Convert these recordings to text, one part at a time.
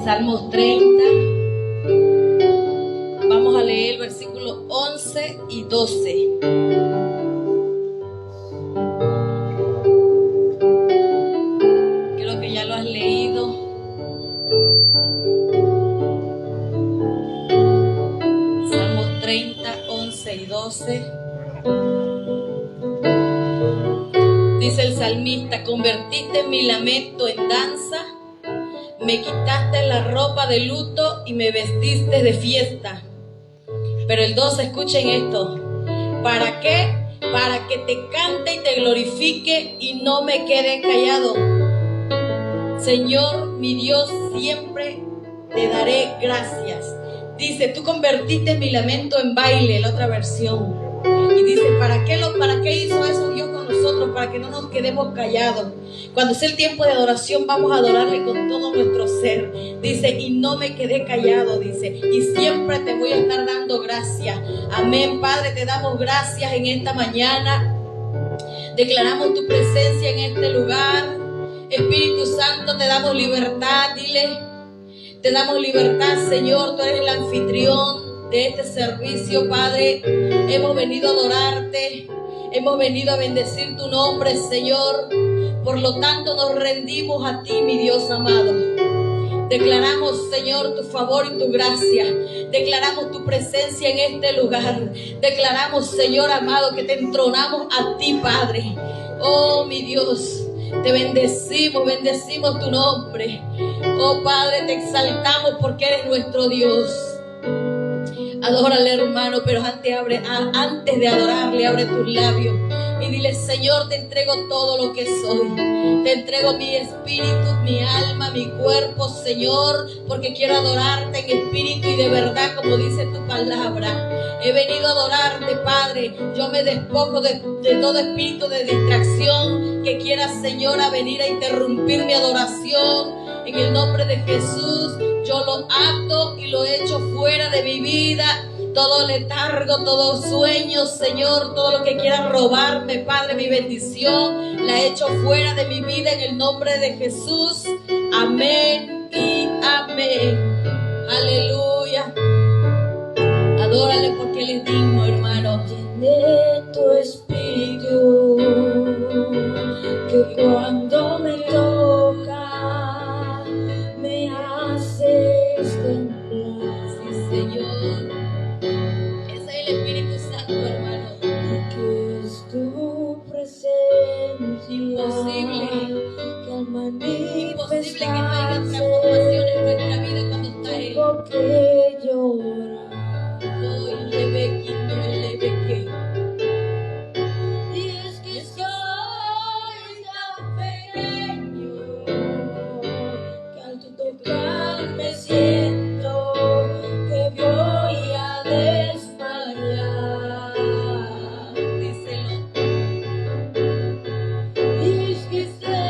Salmos 30. Vamos a leer el versículo 11 y 12. Creo que ya lo has leído. Salmos 30, 11 y 12. Dice el salmista: convertiste mi lamento en danza, me quitaste la ropa de luto y me vestiste de fiesta. Pero el 12, escuchen esto. ¿Para qué? Para que te cante y te glorifique y no me quede callado. Señor, mi Dios, siempre te daré gracias. Dice, tú convertiste mi lamento en baile, la otra versión. Y dice, ¿para qué hizo eso Dios con nosotros? Para que no nos quedemos callados. Cuando sea el tiempo de adoración, vamos a adorarle con todo nuestro ser. Dice, y no me quedé callado, dice, y siempre te voy a estar dando gracias. Amén, Padre, te damos gracias en esta mañana. Declaramos tu presencia en este lugar. Espíritu Santo, te damos libertad, dile. Te damos libertad, Señor, tú eres el anfitrión de este servicio, Padre. Hemos venido a adorarte, hemos venido a bendecir tu nombre, Señor. Por lo tanto, nos rendimos a ti, mi Dios amado. Declaramos, Señor, tu favor y tu gracia. Declaramos tu presencia en este lugar. Declaramos, Señor amado, que te entronamos a ti, Padre. Oh, mi Dios, te bendecimos, bendecimos tu nombre. Oh, Padre, te exaltamos porque eres nuestro Dios. Adórale, hermano, pero antes de adorarle, abre tus labios y dile, Señor, te entrego todo lo que soy. Te entrego mi espíritu, mi alma, mi cuerpo, Señor, porque quiero adorarte en espíritu y de verdad, como dice tu palabra. He venido a adorarte, Padre. Yo me despojo de todo espíritu de distracción que quiera, Señor, a venir a interrumpir mi adoración. En el nombre de Jesús, yo lo ato y lo echo fuera de mi vida. Todo letargo, todo sueño, Señor, todo lo que quiera robarme, Padre, mi bendición, la echo fuera de mi vida en el nombre de Jesús. Amén y amén. Aleluya. Adórale porque Él es digno, hermano. Llené tu espíritu, que cuando me toca, me haces temblar. Sí, Señor. Ese es el Espíritu Santo, hermano. Que es tu presencia. Imposible. Que al Imposible que no haya manifestarse, transformación en nuestra vida cuando está Él. tengo que llorar. Y es que soy tan pequeño que al tu tocar me siento que voy a desmayar. Díselo. Y es que sé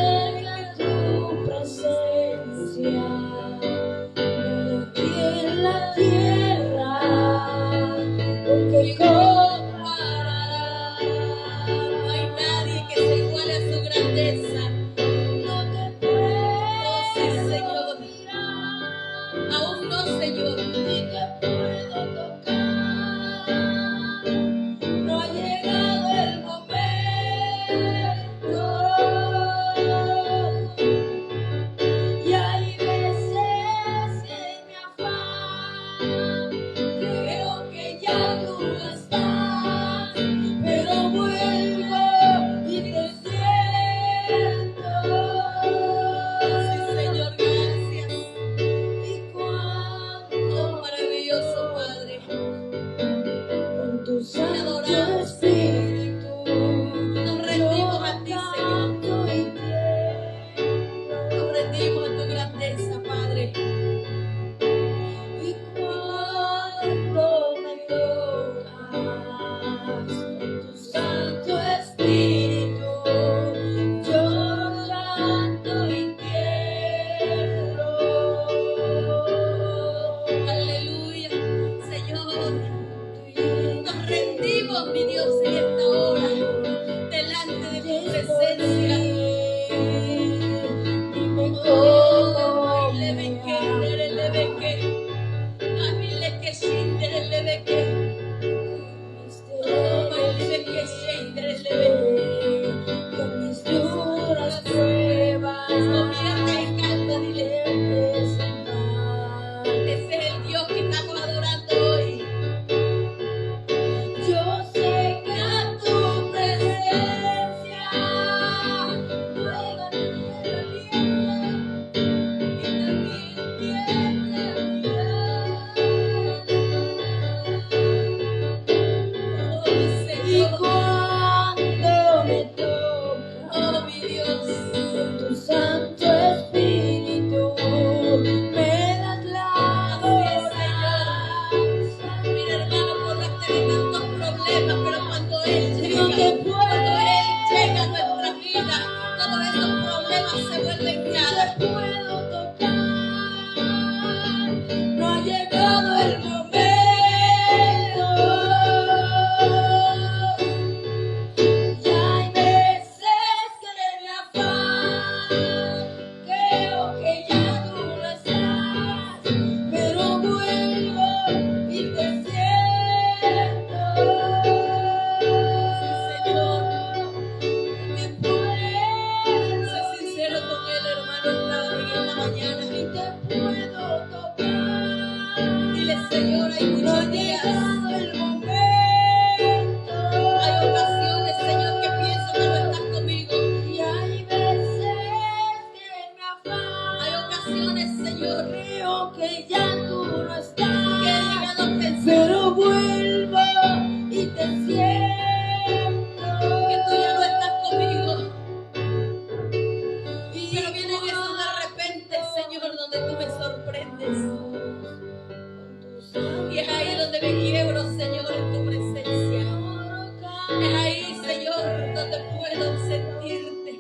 donde puedo sentirte.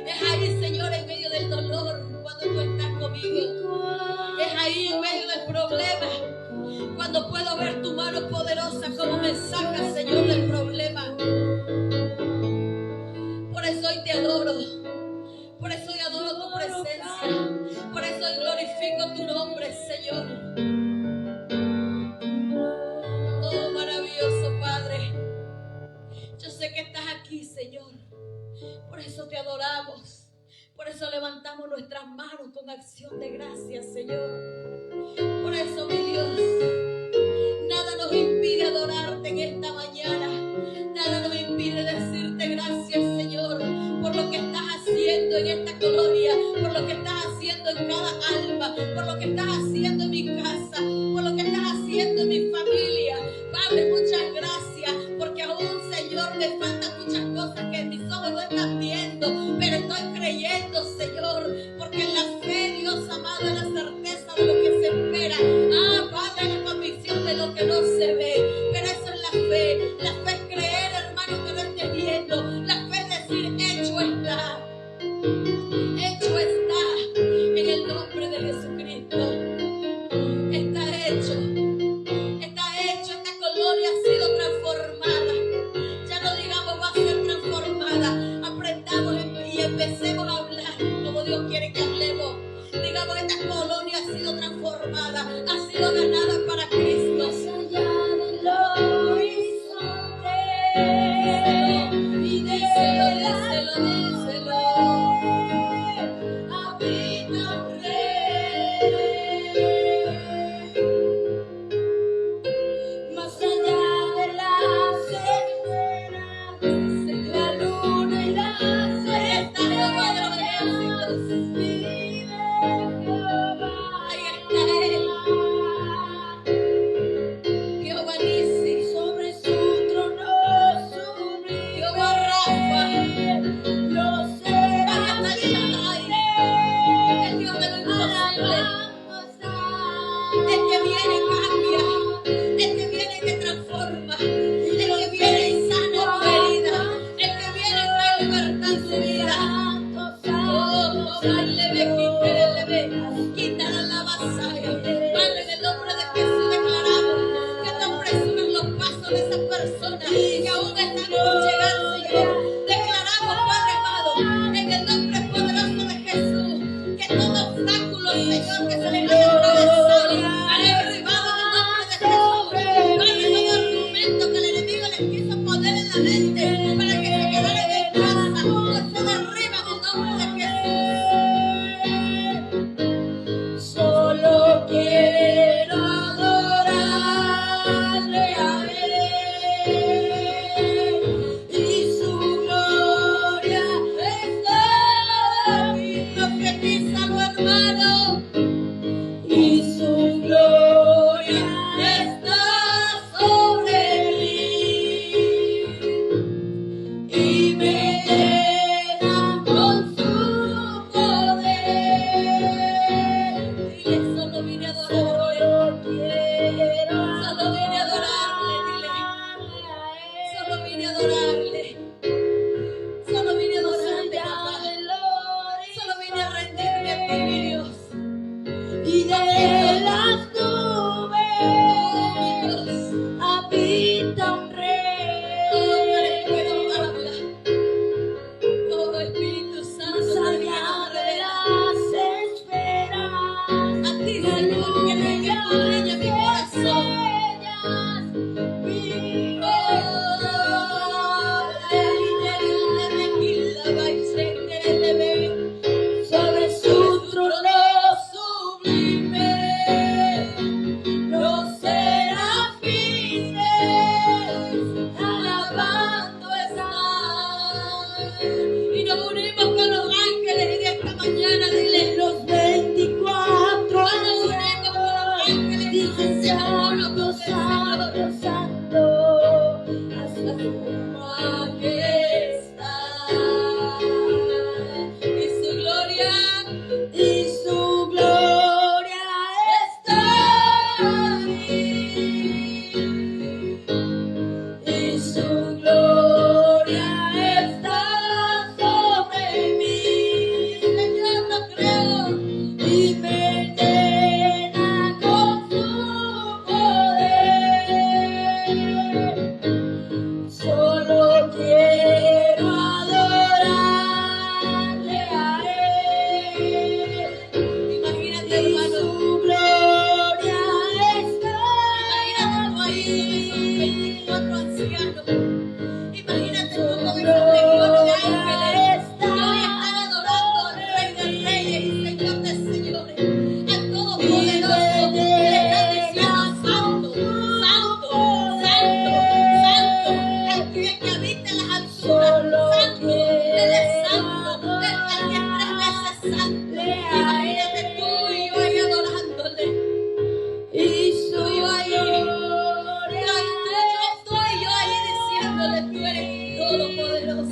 Es ahí, Señor, en medio del dolor, cuando tú estás conmigo. Es ahí en medio del problema, cuando puedo ver tu mano poderosa, como me sacas, Señor, del problema. Por eso hoy te adoro. Por eso hoy adoro tu presencia. Por eso hoy glorifico tu nombre, Señor. Oh, maravilloso Padre. Yo sé que estás aquí, Señor. Por eso te adoramos. Por eso levantamos nuestras manos con acción de gracias, Señor. Por eso, mi Dios, nada nos impide adorarte en esta mañana. Nada nos impide decirte gracias, Señor, por lo que estás haciendo en esta colonia, por lo que estás haciendo en cada alma, por lo que estás haciendo en mi casa, por lo que estás haciendo en mi familia. Padre, muchas gracias, porque aún, Señor, me faltan muchas cosas que mis ojos no están viendo, pero estoy creyendo, Señor, porque en la fe, Dios amado, es la certeza de lo que se espera. Padre, la convicción de lo que no se ve, pero eso es la fe. La fe es creer, hermano, que no estés viendo. La fe es decir, hecho está. Hecho está, en el nombre de Jesucristo. Está hecho. Está hecho. Esta colonia ha sido transformada. Ya no digamos va a ser transformada. Aprendamos y empecemos a hablar como Dios quiere que hablemos. Digamos, esta colonia ha sido transformada, ha sido ganada para Cristo. Más allá del horizonte, y díselo, díselo, habita un rey. Más allá de las esferas, la luna y las estrellas, vive Jehová. Ahí está Él. Jehová Nissi, Sobre su trono sublime, Jehová Rafa, los será el Dios de lo imposible. El que viene cambia, el que viene te transforma, el que viene y sana tu herida, el que viene trae libertad en tu vida. Oh, quítale la vasalla. Padre, en el nombre de Jesús declaramos que tú apresuras los pasos de esas personas que aún están por llegar, Señor. Declaramos, Padre amado, en el nombre poderoso de Jesús, que todo obstáculo, Señor, que se les haya atravesado, ha derribado en el nombre de Jesús. Padre, todo argumento que el enemigo les quiso poner en la mente para que se quedaran en casa, hoy se derriba en el nombre de Jesús. Solo quiero adorarle a Él, y su gloria está aquí. Profetízalo, hermano. Y su gloria está sobre mí, y me llena con su poder. Dile, solo vine a adorarle. Solo quiero Solo vine a adorarle, dile. Solo vine a adorarle. Solo vine a adorarte, papá. Solo vine a rendirme a ti, mi Dios. Y de las nubes habita un Oh, tú eres bueno, rey. habla.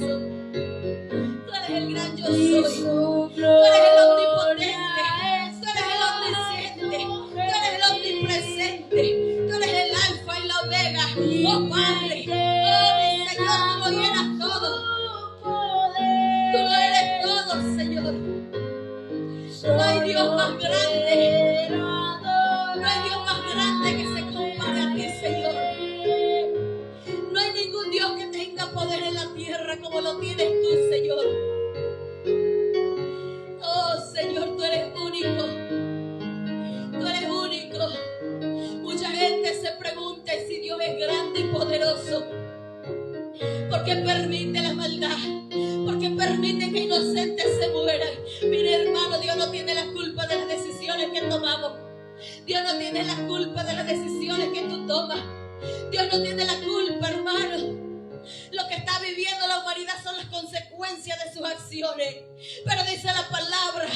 poderoso. Tú eres el gran yo soy. Tú eres el omnipotente. Tú eres el omnisciente. Tú eres el omnipresente. Tú eres el alfa y la omega. Oh Padre. Oh mi Señor, tú lo llenas todo. Tú lo eres todo, Señor. No hay Dios más grande. No hay Dios más grande que se compare a ti, Señor. No hay ningún Dios que tenga poder en la tierra como lo tienes tú, Señor. Oh, Señor, tú eres único. Tú eres único. Mucha gente se pregunta si Dios es grande y poderoso. ¿Por qué permite la maldad? ¿Por qué permite que inocentes se mueran? Mire, hermano, Dios no tiene la culpa de las decisiones que tomamos. Dios no tiene la culpa de las decisiones que tú tomas. Dios no tiene la culpa, hermano. Lo que está viviendo la humanidad son las consecuencias de sus acciones. Pero dice la palabra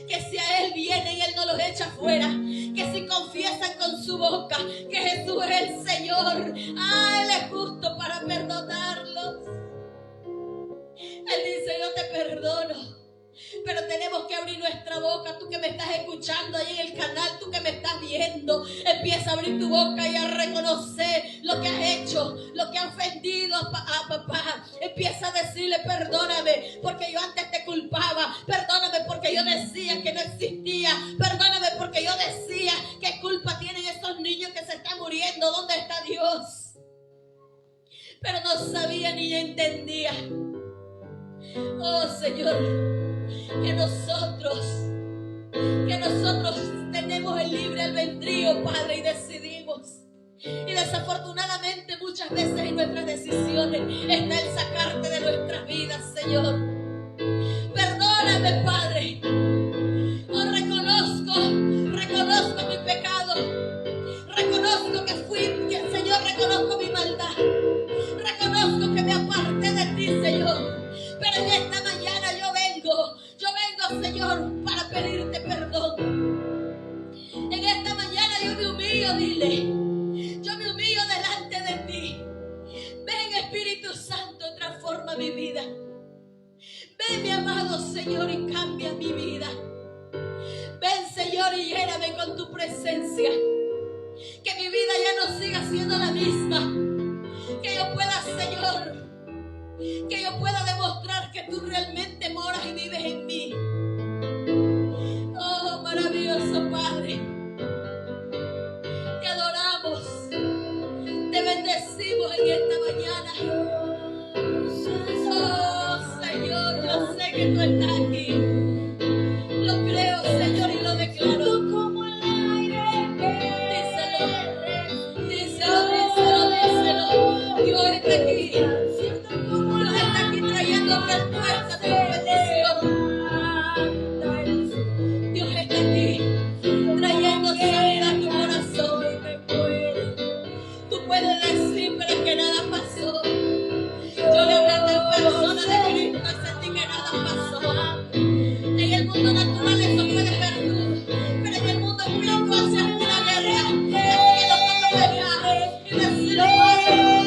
que si a Él viene y Él no los echa fuera, que si confiesan con su boca que Jesús es el Señor, Él es justo para perdonarlos. Él dice: yo te perdono. Pero tenemos que abrir nuestra boca. Tú que me estás escuchando ahí en el canal, tú que me estás viendo, empieza a abrir tu boca y a reconocer lo que has hecho, lo que ha ofendido a papá. Empieza a decirle: perdóname porque yo antes te culpaba, perdóname porque yo decía que no existía, perdóname porque yo decía qué culpa tienen esos niños que se están muriendo, ¿dónde está Dios? Pero no sabía ni entendía. Oh Señor, que nosotros tenemos el libre albedrío, Padre, y decidimos. Y desafortunadamente muchas veces en nuestras decisiones está el sacarte de nuestras vidas, Señor. Perdóname, Padre. Oh, reconozco mi pecado. Reconozco que Señor, reconozco mi maldad. Reconozco que me aparté de ti, Señor. Pero en esta mañana yo vengo, Señor, para pedirte perdón. En esta mañana yo me humillo, dile. Yo me humillo delante de ti. Ven, Espíritu Santo, transforma mi vida. Ven, mi amado Señor, y cambia mi vida. Ven, Señor, y lléname con tu presencia. Que mi vida ya no siga siendo la misma. Que yo pueda, Señor, que yo pueda demostrar que tú realmente moras y vives en mí. Oh, maravilloso Padre, te adoramos, te bendecimos en esta mañana. Oh Señor, yo sé que tú estás aquí. Lo creo, Señor, y lo declaro. Como el aire. Díselo. Dios está aquí. Dios está aquí trayendo respuesta a tu petición. Dios está aquí trayendo sanidad a tu corazón. Tú puedes decir, pero que nada pasó. Yo le hablé en persona de Cristo y sentí que nada pasó. En el mundo natural eso puede ser tú, pero en el mundo espiritual se hace una guerra. Así que lo puedo pelear y decirle: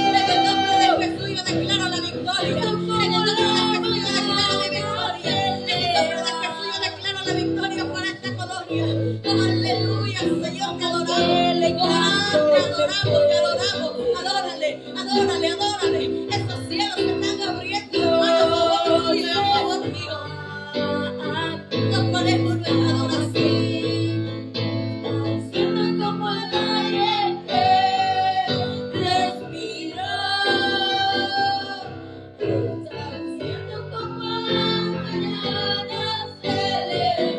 en el nombre de Jesús yo declaro la victoria. En el nombre de Jesús yo declaro mi victoria. En el nombre de Jesús yo declaro la victoria para esta colonia. Oh, aleluya, Señor, te adoramos. Adórale. Esos cielos se están abriendo a favor mío. Nos ponemos nuestra adoración. Siento como el aire respiro. Siento como la mañana se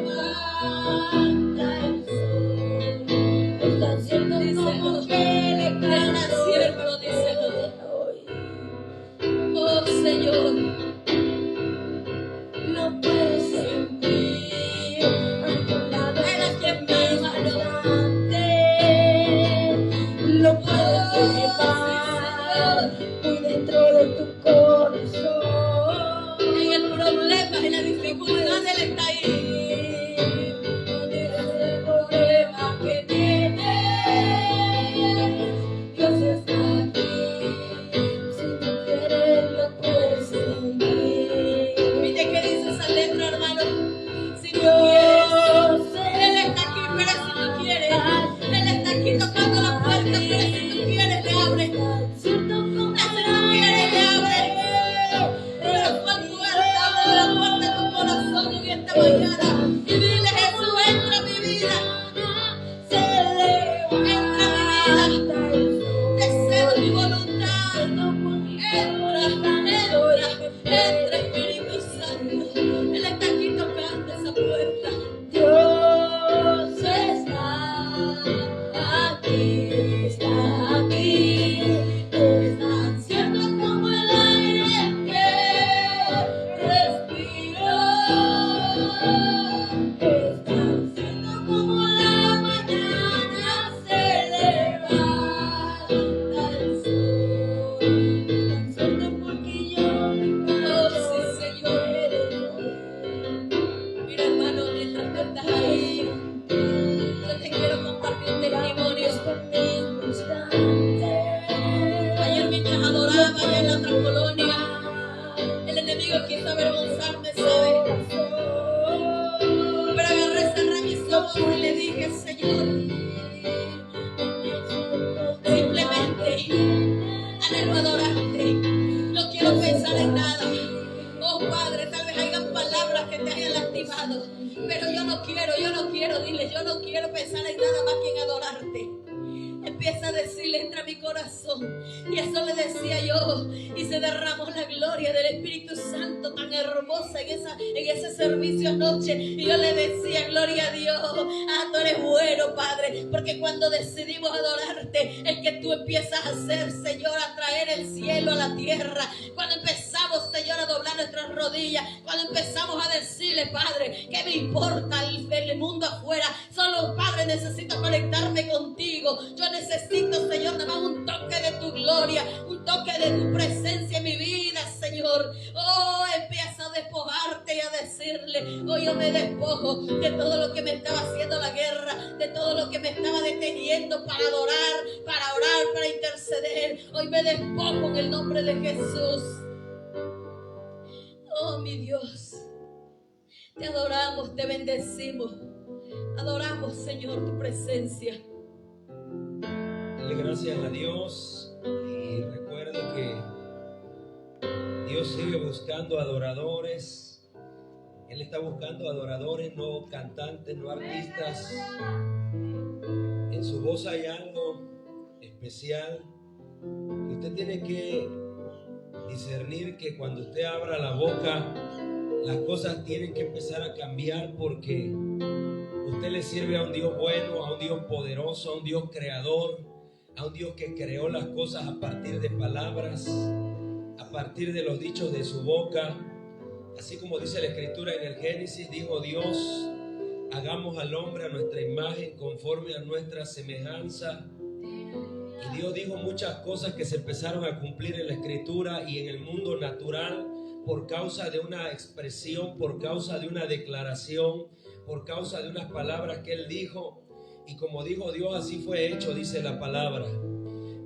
levanta el sol. Están siendo como díselo. Oh Señor, no puedo sentir a quien me adelante. Lo puedo llevar muy dentro de tu corazón. En el problema, en la dificultad, Él está ahí. El problema que tienes, Dios está aquí. Si tú quieres, lo puedes sentir. Entra, Espíritu Santo. Él está aquí tocando esa puerta. Dios está aquí, está aquí. Es tan cierto como el aire que respiro. Es tan cierto como la mañana se levanta el sol. Es tan cierto porque yo Oh, sí, Señor. Mira, hermano, mientras tú estás ahí, yo te quiero compartir un testimonio. Ayer mientras adoraba allá en la otra colonia, el enemigo quiso avergonzarme, ¿sabes? Pero agarré, cerré mis ojos y le dije, Señor, simplemente anhelo adorarte. No quiero pensar en nada. Oh Padre, tal vez hayan palabras que te hayan lastimado, pero yo no quiero, dile, yo no quiero pensar en nada más que en adorarte. Empieza a decirle, entra a mi corazón. Y eso le decía yo. Y se derramó la gloria del Espíritu Santo tan hermosa en ese servicio anoche. Y yo le decía, gloria a Dios. Ah, tú eres bueno, Padre. Porque cuando decidimos adorarte, es que tú empiezas a hacer, Señor, a traer el cielo a la tierra. Cuando empezamos, Señor, a doblar nuestras rodillas. Cuando empezamos a decirle, Padre, ¿qué me importa el mundo afuera? Solo, Padre, necesito conectarme contigo. Yo necesito, Señor, nada más un toque de tu gloria, un toque de tu presencia en mi vida, Señor. Oh, empieza a despojarte y a decirle, oh, yo me despojo de todo lo que me estaba haciendo la guerra, de todo lo que me estaba deteniendo para adorar, para orar, para interceder. Hoy me despojo en el nombre de Jesús. Oh, mi Dios, te adoramos, te bendecimos. Adoramos, Señor, tu presencia. Dale gracias a Dios y recuerde que Dios sigue buscando adoradores. Él está buscando adoradores, no cantantes, no artistas. En su voz hay algo especial y usted tiene que discernir que cuando usted abra la boca, las cosas tienen que empezar a cambiar, porque usted le sirve a un Dios bueno, a un Dios poderoso, a un Dios creador, a un Dios que creó las cosas a partir de palabras, a partir de los dichos de su boca. Así como dice la Escritura en el Génesis, dijo Dios, hagamos al hombre a nuestra imagen, conforme a nuestra semejanza. Y Dios dijo muchas cosas que se empezaron a cumplir en la Escritura y en el mundo natural por causa de una expresión, por causa de una declaración, por causa de unas palabras que Él dijo. Y como dijo Dios, así fue hecho, dice la palabra.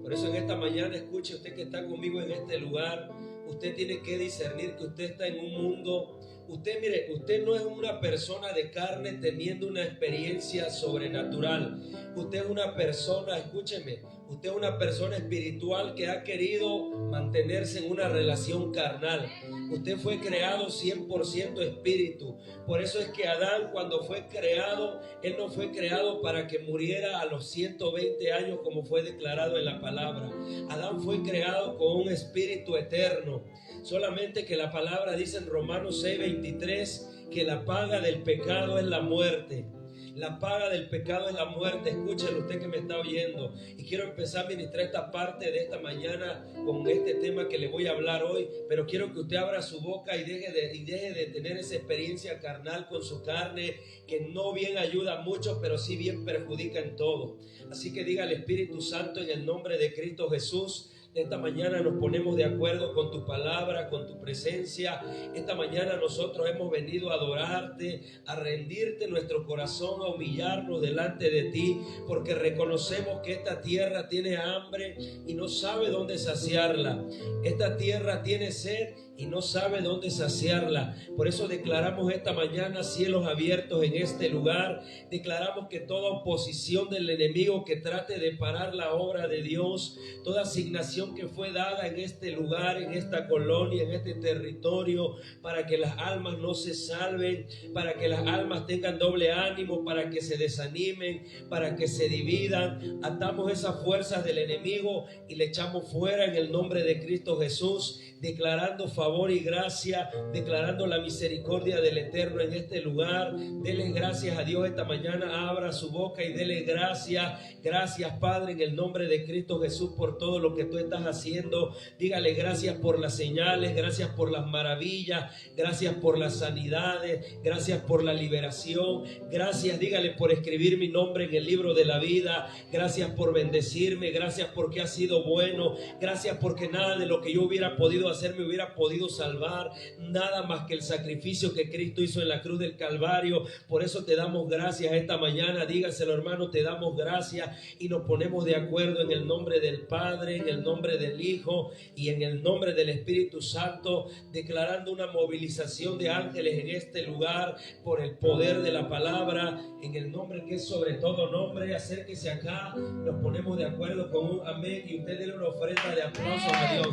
Por eso en esta mañana, escuche usted que está conmigo en este lugar, usted tiene que discernir que usted está en un mundo. Usted, mire, usted no es una persona de carne teniendo una experiencia sobrenatural. Usted es una persona, escúcheme, usted es una persona espiritual que ha querido mantenerse en una relación carnal. Usted fue creado 100% espíritu. Por eso es que Adán, cuando fue creado, él no fue creado para que muriera a los 120 años como fue declarado en la palabra. Adán fue creado con un espíritu eterno. Solamente que la palabra dice en Romanos 6:23 que la paga del pecado es la muerte. La paga del pecado es la muerte. Escúchelo usted que me está oyendo. Y quiero empezar a ministrar esta parte de esta mañana con este tema que le voy a hablar hoy. Pero quiero que usted abra su boca y deje de tener esa experiencia carnal con su carne, que no bien ayuda mucho, pero sí bien perjudica en todo. Así que diga al Espíritu Santo, en el nombre de Cristo Jesús, esta mañana nos ponemos de acuerdo con tu palabra, con tu presencia. Esta mañana nosotros hemos venido a adorarte, a rendirte nuestro corazón, a humillarnos delante de ti, porque reconocemos que esta tierra tiene hambre y no sabe dónde saciarla. Esta tierra tiene sed y no sabe dónde saciarla. Por eso declaramos esta mañana cielos abiertos en este lugar. Declaramos que toda oposición del enemigo que trate de parar la obra de Dios, toda asignación que fue dada en este lugar, en esta colonia, en este territorio, para que las almas no se salven, para que las almas tengan doble ánimo, para que se desanimen, para que se dividan, atamos esas fuerzas del enemigo y le echamos fuera en el nombre de Cristo Jesús. declarando favor y gracia, declarando la misericordia del Eterno en este lugar. Dele gracias a Dios esta mañana, abra su boca y dele gracias. Gracias, Padre, en el nombre de Cristo Jesús, por todo lo que tú estás haciendo. Dígale gracias por las señales, gracias por las maravillas, gracias por las sanidades, gracias por la liberación, gracias, dígale, por escribir mi nombre en el libro de la vida, gracias por bendecirme, gracias porque has sido bueno, gracias porque nada de lo que yo hubiera podido hacer me hubiera podido salvar, nada más que el sacrificio que Cristo hizo en la cruz del Calvario. Por eso te damos gracias esta mañana. Dígaselo, hermano, te damos gracias y nos ponemos de acuerdo en el nombre del Padre, en el nombre del Hijo y en el nombre del Espíritu Santo, declarando una movilización de ángeles en este lugar por el poder de la palabra, en el nombre que es sobre todo nombre. Acérquese acá, nos ponemos de acuerdo con un amén y usted déle una ofrenda de aplausos a Dios.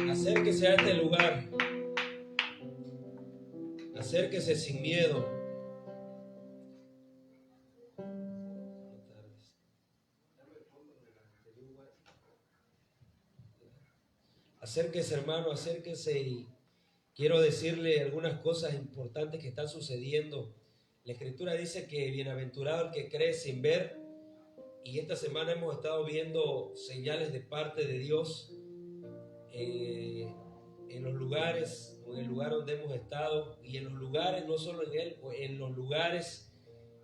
Acérquese a este lugar, acérquese sin miedo. Acérquese, hermano, acérquese, y quiero decirle algunas cosas importantes que están sucediendo. La Escritura dice que bienaventurado el que cree sin ver, y esta semana hemos estado viendo señales de parte de Dios en los lugares, en el lugar donde hemos estado, y en los lugares, no solo en él, en los lugares,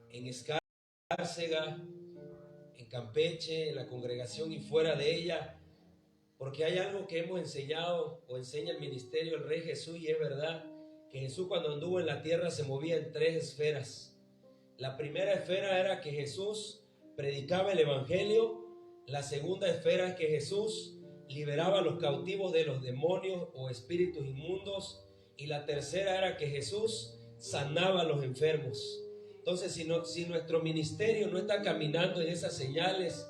en Escárcega, en Campeche, en la congregación y fuera de ella. Porque hay algo que hemos enseñado o enseña el ministerio del Rey Jesús, y es verdad que Jesús, cuando anduvo en la tierra, se movía en 3 esferas. La primera esfera era que Jesús predicaba el evangelio. La segunda esfera es que Jesús liberaba a los cautivos de los demonios o espíritus inmundos. Y la tercera era que Jesús sanaba a los enfermos. Entonces, si nuestro ministerio no está caminando en esas señales,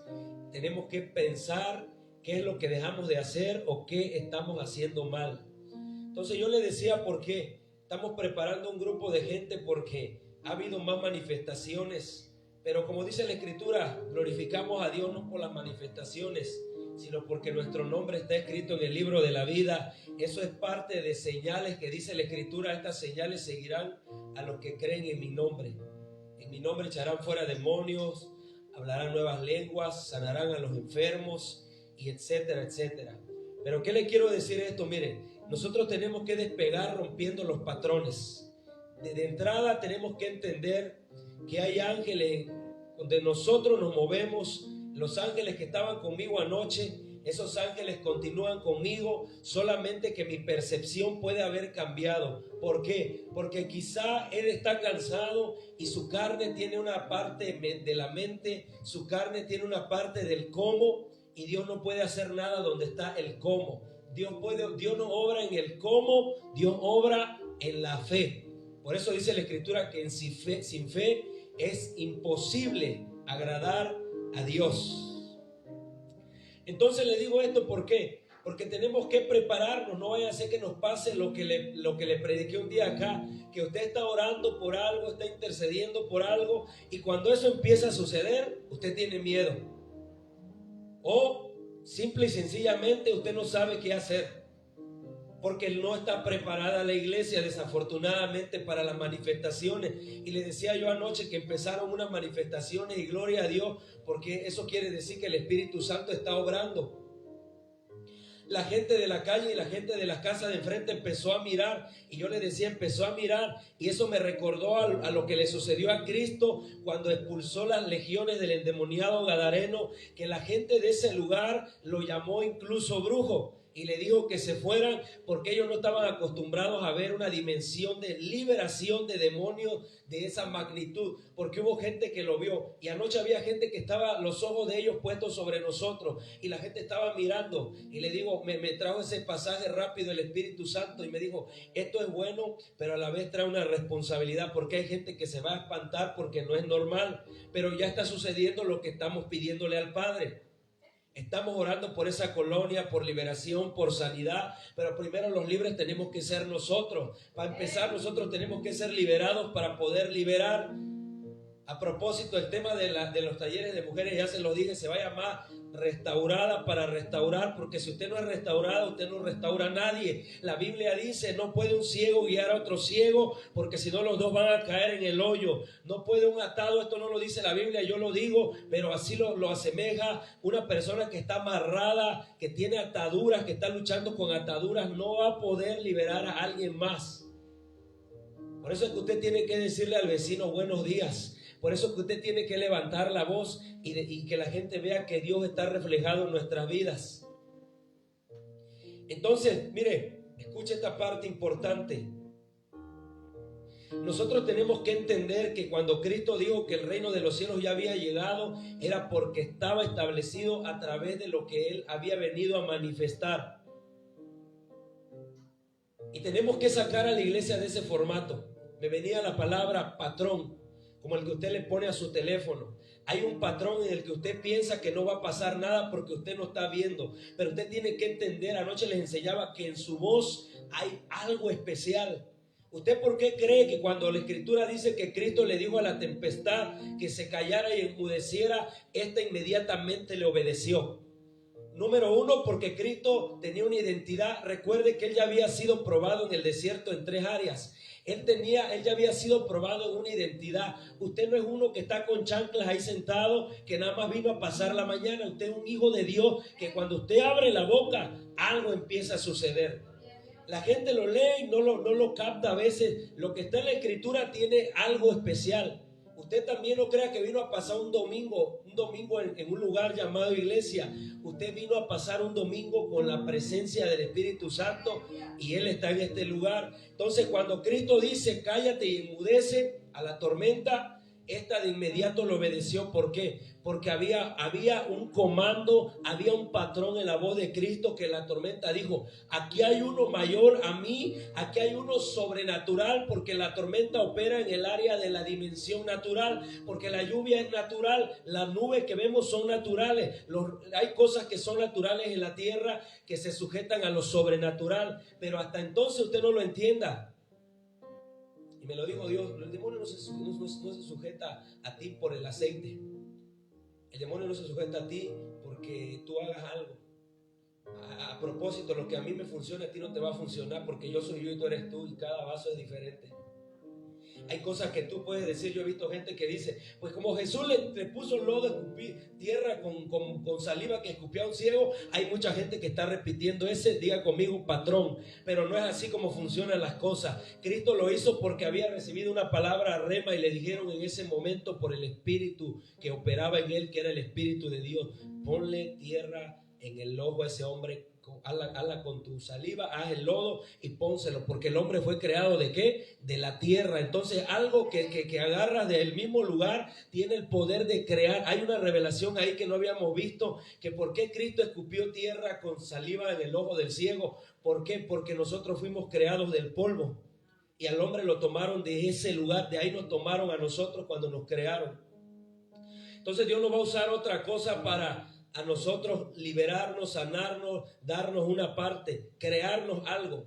tenemos que pensar qué es lo que dejamos de hacer o qué estamos haciendo mal. Entonces yo le decía, ¿por qué? Estamos preparando un grupo de gente porque ha habido más manifestaciones, pero como dice la Escritura, glorificamos a Dios no por las manifestaciones, sino porque nuestro nombre está escrito en el libro de la vida. Eso es parte de señales que dice la Escritura. Estas señales seguirán a los que creen en mi nombre. En mi nombre echarán fuera demonios, hablarán nuevas lenguas, sanarán a los enfermos, y etcétera, etcétera. Pero ¿qué le quiero decir esto? Mire, nosotros tenemos que despegar rompiendo los patrones. De entrada tenemos que entender que hay ángeles donde nosotros nos movemos. Los ángeles que estaban conmigo anoche, esos ángeles continúan conmigo, solamente que mi percepción puede haber cambiado. ¿Por qué? Porque quizá él está cansado y su carne tiene una parte de la mente, su carne tiene una parte del cómo, y Dios no puede hacer nada donde está el cómo. Dios no obra en el cómo, Dios obra en la fe. Por eso dice la Escritura que sin fe es imposible agradar a Dios. Entonces le digo esto, ¿por qué? Porque tenemos que prepararnos. No vaya a ser que nos pase lo que le prediqué un día acá, que usted está orando por algo, está intercediendo por algo, y cuando eso empieza a suceder, usted tiene miedo. O simple y sencillamente usted no sabe qué hacer, porque no está preparada la iglesia, desafortunadamente, para las manifestaciones. Y le decía yo anoche que empezaron unas manifestaciones, y gloria a Dios, porque eso quiere decir que el Espíritu Santo está obrando. La gente de la calle y la gente de las casas de enfrente empezó a mirar, y yo le decía, empezó a mirar, y eso me recordó a lo que le sucedió a Cristo cuando expulsó las legiones del endemoniado gadareno, que la gente de ese lugar lo llamó incluso brujo, y le dijo que se fueran porque ellos no estaban acostumbrados a ver una dimensión de liberación de demonios de esa magnitud, porque hubo gente que lo vio. Y anoche había gente que estaba, los ojos de ellos puestos sobre nosotros, y la gente estaba mirando. Y le digo, me trajo ese pasaje rápido el Espíritu Santo y me dijo, esto es bueno, pero a la vez trae una responsabilidad, porque hay gente que se va a espantar porque no es normal, pero ya está sucediendo lo que estamos pidiéndole al Padre. Estamos orando por esa colonia, por liberación, por sanidad, pero primero los libres tenemos que ser nosotros. Para empezar, nosotros tenemos que ser liberados para poder liberar. A propósito, el tema de los talleres de mujeres, ya se lo dije, se va a llamar restaurada para restaurar, porque si usted no es restaurada, usted no restaura a nadie. La Biblia dice, no puede un ciego guiar a otro ciego, porque si no los dos van a caer en el hoyo. No puede un atado, esto no lo dice la Biblia, yo lo digo, pero así lo asemeja una persona que está amarrada, que tiene ataduras, que está luchando con ataduras, no va a poder liberar a alguien más. Por eso es que usted tiene que decirle al vecino buenos días. Por eso es que usted tiene que levantar la voz y que la gente vea que Dios está reflejado en nuestras vidas. Entonces, mire, escuche esta parte importante. Nosotros tenemos que entender que cuando Cristo dijo que el reino de los cielos ya había llegado, era porque estaba establecido a través de lo que Él había venido a manifestar. Y tenemos que sacar a la iglesia de ese formato. Me venía la palabra patrón, como el que usted le pone a su teléfono. Hay un patrón en el que usted piensa que no va a pasar nada porque usted no está viendo. Pero usted tiene que entender, anoche les enseñaba que en su voz hay algo especial. ¿Usted por qué cree que cuando la Escritura dice que Cristo le dijo a la tempestad que se callara y enmudeciera, esta inmediatamente le obedeció? Número uno, porque Cristo tenía una identidad. Recuerde que Él ya había sido probado en el desierto en 3 áreas. Él ya había sido probado en una identidad. Usted no es uno que está con chanclas ahí sentado, que nada más vino a pasar la mañana. Usted es un hijo de Dios, que cuando usted abre la boca, algo empieza a suceder. La gente lo lee y no lo capta a veces. Lo que está en la Escritura tiene algo especial. Usted también no crea que vino a pasar un domingo en un lugar llamado iglesia. Usted vino a pasar un domingo con la presencia del Espíritu Santo y Él está en este lugar. Entonces, cuando Cristo dice cállate y enmudece a la tormenta, esta de inmediato lo obedeció. ¿Por qué? Porque había un comando, había un patrón en la voz de Cristo, que la tormenta dijo, aquí hay uno mayor a mí, aquí hay uno sobrenatural, porque la tormenta opera en el área de la dimensión natural, porque la lluvia es natural, las nubes que vemos son naturales, hay cosas que son naturales en la tierra que se sujetan a lo sobrenatural, pero hasta entonces usted no lo entienda. Y me lo dijo Dios, el demonio no se sujeta a ti por el aceite. El demonio no se sujeta a ti porque tú hagas algo. A propósito, lo que a mí me funciona, a ti no te va a funcionar, porque yo soy yo y tú eres tú, y cada vaso es diferente. Hay cosas que tú puedes decir. Yo he visto gente que dice, pues como Jesús le puso lodo, escupir tierra con saliva que escupía a un ciego, hay mucha gente que está repitiendo ese, diga conmigo, un patrón. Pero no es así como funcionan las cosas. Cristo lo hizo porque había recibido una palabra rema y le dijeron en ese momento por el Espíritu que operaba en él, que era el Espíritu de Dios, ponle tierra en el ojo a ese hombre, hazla con tu saliva, haz el lodo y pónselo, porque el hombre fue creado ¿de qué? De la tierra. Entonces algo que agarras del mismo lugar tiene el poder de crear. Hay una revelación ahí que no habíamos visto, que por qué Cristo escupió tierra con saliva en el ojo del ciego. ¿Por qué? Porque nosotros fuimos creados del polvo y al hombre lo tomaron de ese lugar, de ahí nos tomaron a nosotros cuando nos crearon. Entonces Dios no va a usar otra cosa para a nosotros liberarnos, sanarnos, darnos una parte, crearnos algo.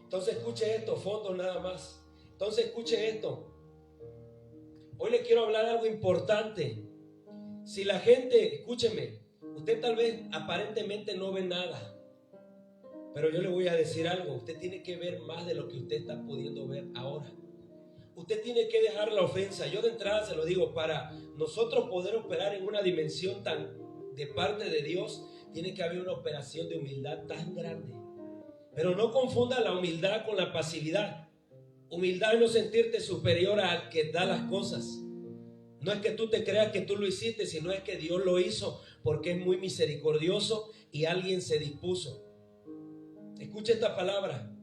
Entonces escuche esto, fondo nada más. Entonces escuche esto. Hoy le quiero hablar algo importante. Si la gente, escúcheme, usted tal vez aparentemente no ve nada, pero yo le voy a decir algo. Usted tiene que ver más de lo que usted está pudiendo ver ahora. Usted tiene que dejar la ofensa. Yo de entrada se lo digo, para nosotros poder operar en una dimensión tan de parte de Dios, tiene que haber una operación de humildad tan grande. Pero no confunda la humildad con la pasividad. Humildad es no sentirte superior al que da las cosas. No es que tú te creas que tú lo hiciste, sino es que Dios lo hizo porque es muy misericordioso y alguien se dispuso. Escucha esta palabra.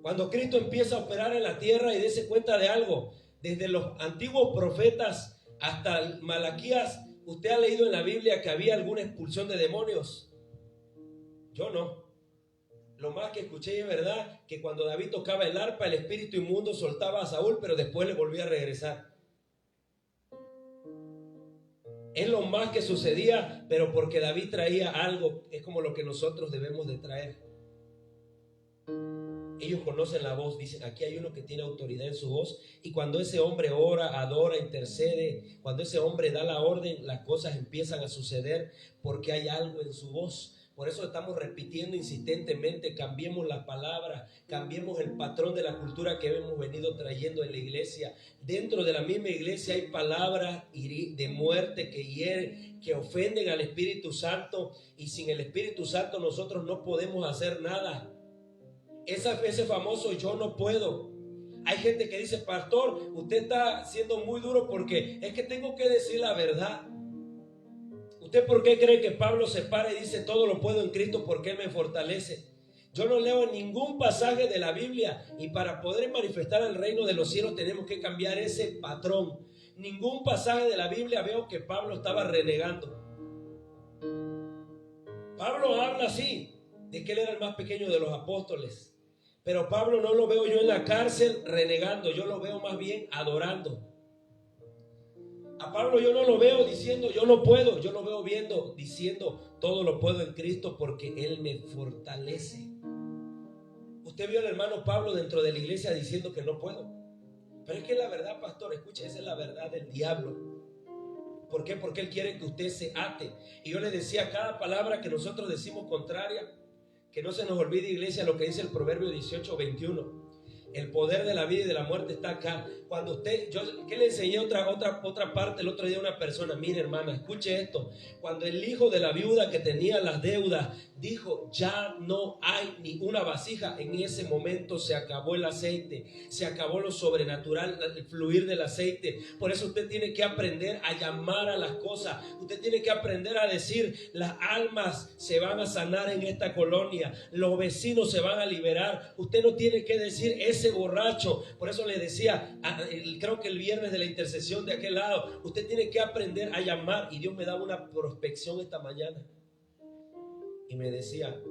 Cuando Cristo empieza a operar en la tierra, y dése cuenta de algo, desde los antiguos profetas hasta Malaquías, ¿usted ha leído en la Biblia que había alguna expulsión de demonios? Yo no. Lo más que escuché es verdad que cuando David tocaba el arpa, el espíritu inmundo soltaba a Saúl, pero después le volvía a regresar. Es lo más que sucedía, pero porque David traía algo, es como lo que nosotros debemos de traer. Ellos conocen la voz, dicen, aquí hay uno que tiene autoridad en su voz. Y cuando ese hombre ora, adora, intercede, cuando ese hombre da la orden, las cosas empiezan a suceder porque hay algo en su voz. Por eso estamos repitiendo insistentemente, cambiemos la palabra, cambiemos el patrón de la cultura que hemos venido trayendo en la iglesia. Dentro de la misma iglesia hay palabras de muerte que hieren, que ofenden al Espíritu Santo, y sin el Espíritu Santo nosotros no podemos hacer nada. Ese famoso yo no puedo. Hay gente que dice, pastor, usted está siendo muy duro porque es que tengo que decir la verdad. ¿Usted por qué cree que Pablo se para y dice todo lo puedo en Cristo porque Él me fortalece? Yo no leo ningún pasaje de la Biblia, y para poder manifestar el reino de los cielos tenemos que cambiar ese patrón. Ningún pasaje de la Biblia veo que Pablo estaba renegando. Pablo habla así, de que él era el más pequeño de los apóstoles. Pero Pablo no lo veo yo en la cárcel renegando, yo lo veo más bien adorando. A Pablo yo no lo veo diciendo yo no puedo, yo lo veo diciendo todo lo puedo en Cristo porque Él me fortalece. Usted vio al hermano Pablo dentro de la iglesia diciendo que no puedo. Pero es que la verdad, pastor, escuche, esa es la verdad del diablo. ¿Por qué? Porque él quiere que usted se ate. Y yo le decía, cada palabra que nosotros decimos contraria, que no se nos olvide, iglesia, lo que dice el Proverbio 18:21. El poder de la vida y de la muerte está acá. Cuando usted, ¿qué le enseñé otra parte el otro día a una persona? Mire, hermana, escuche esto. Cuando el hijo de la viuda que tenía las deudas dijo, ya no hay ni una vasija, en ese momento se acabó el aceite, se acabó lo sobrenatural, el fluir del aceite. Por eso usted tiene que aprender a llamar a las cosas. Usted tiene que aprender a decir, las almas se van a sanar en esta colonia, los vecinos se van a liberar. Usted no tiene que decir, ese borracho. Por eso le decía, creo que el viernes de la intercesión de aquel lado, usted tiene que aprender a llamar. Y Dios me daba una prospección esta mañana y me decía,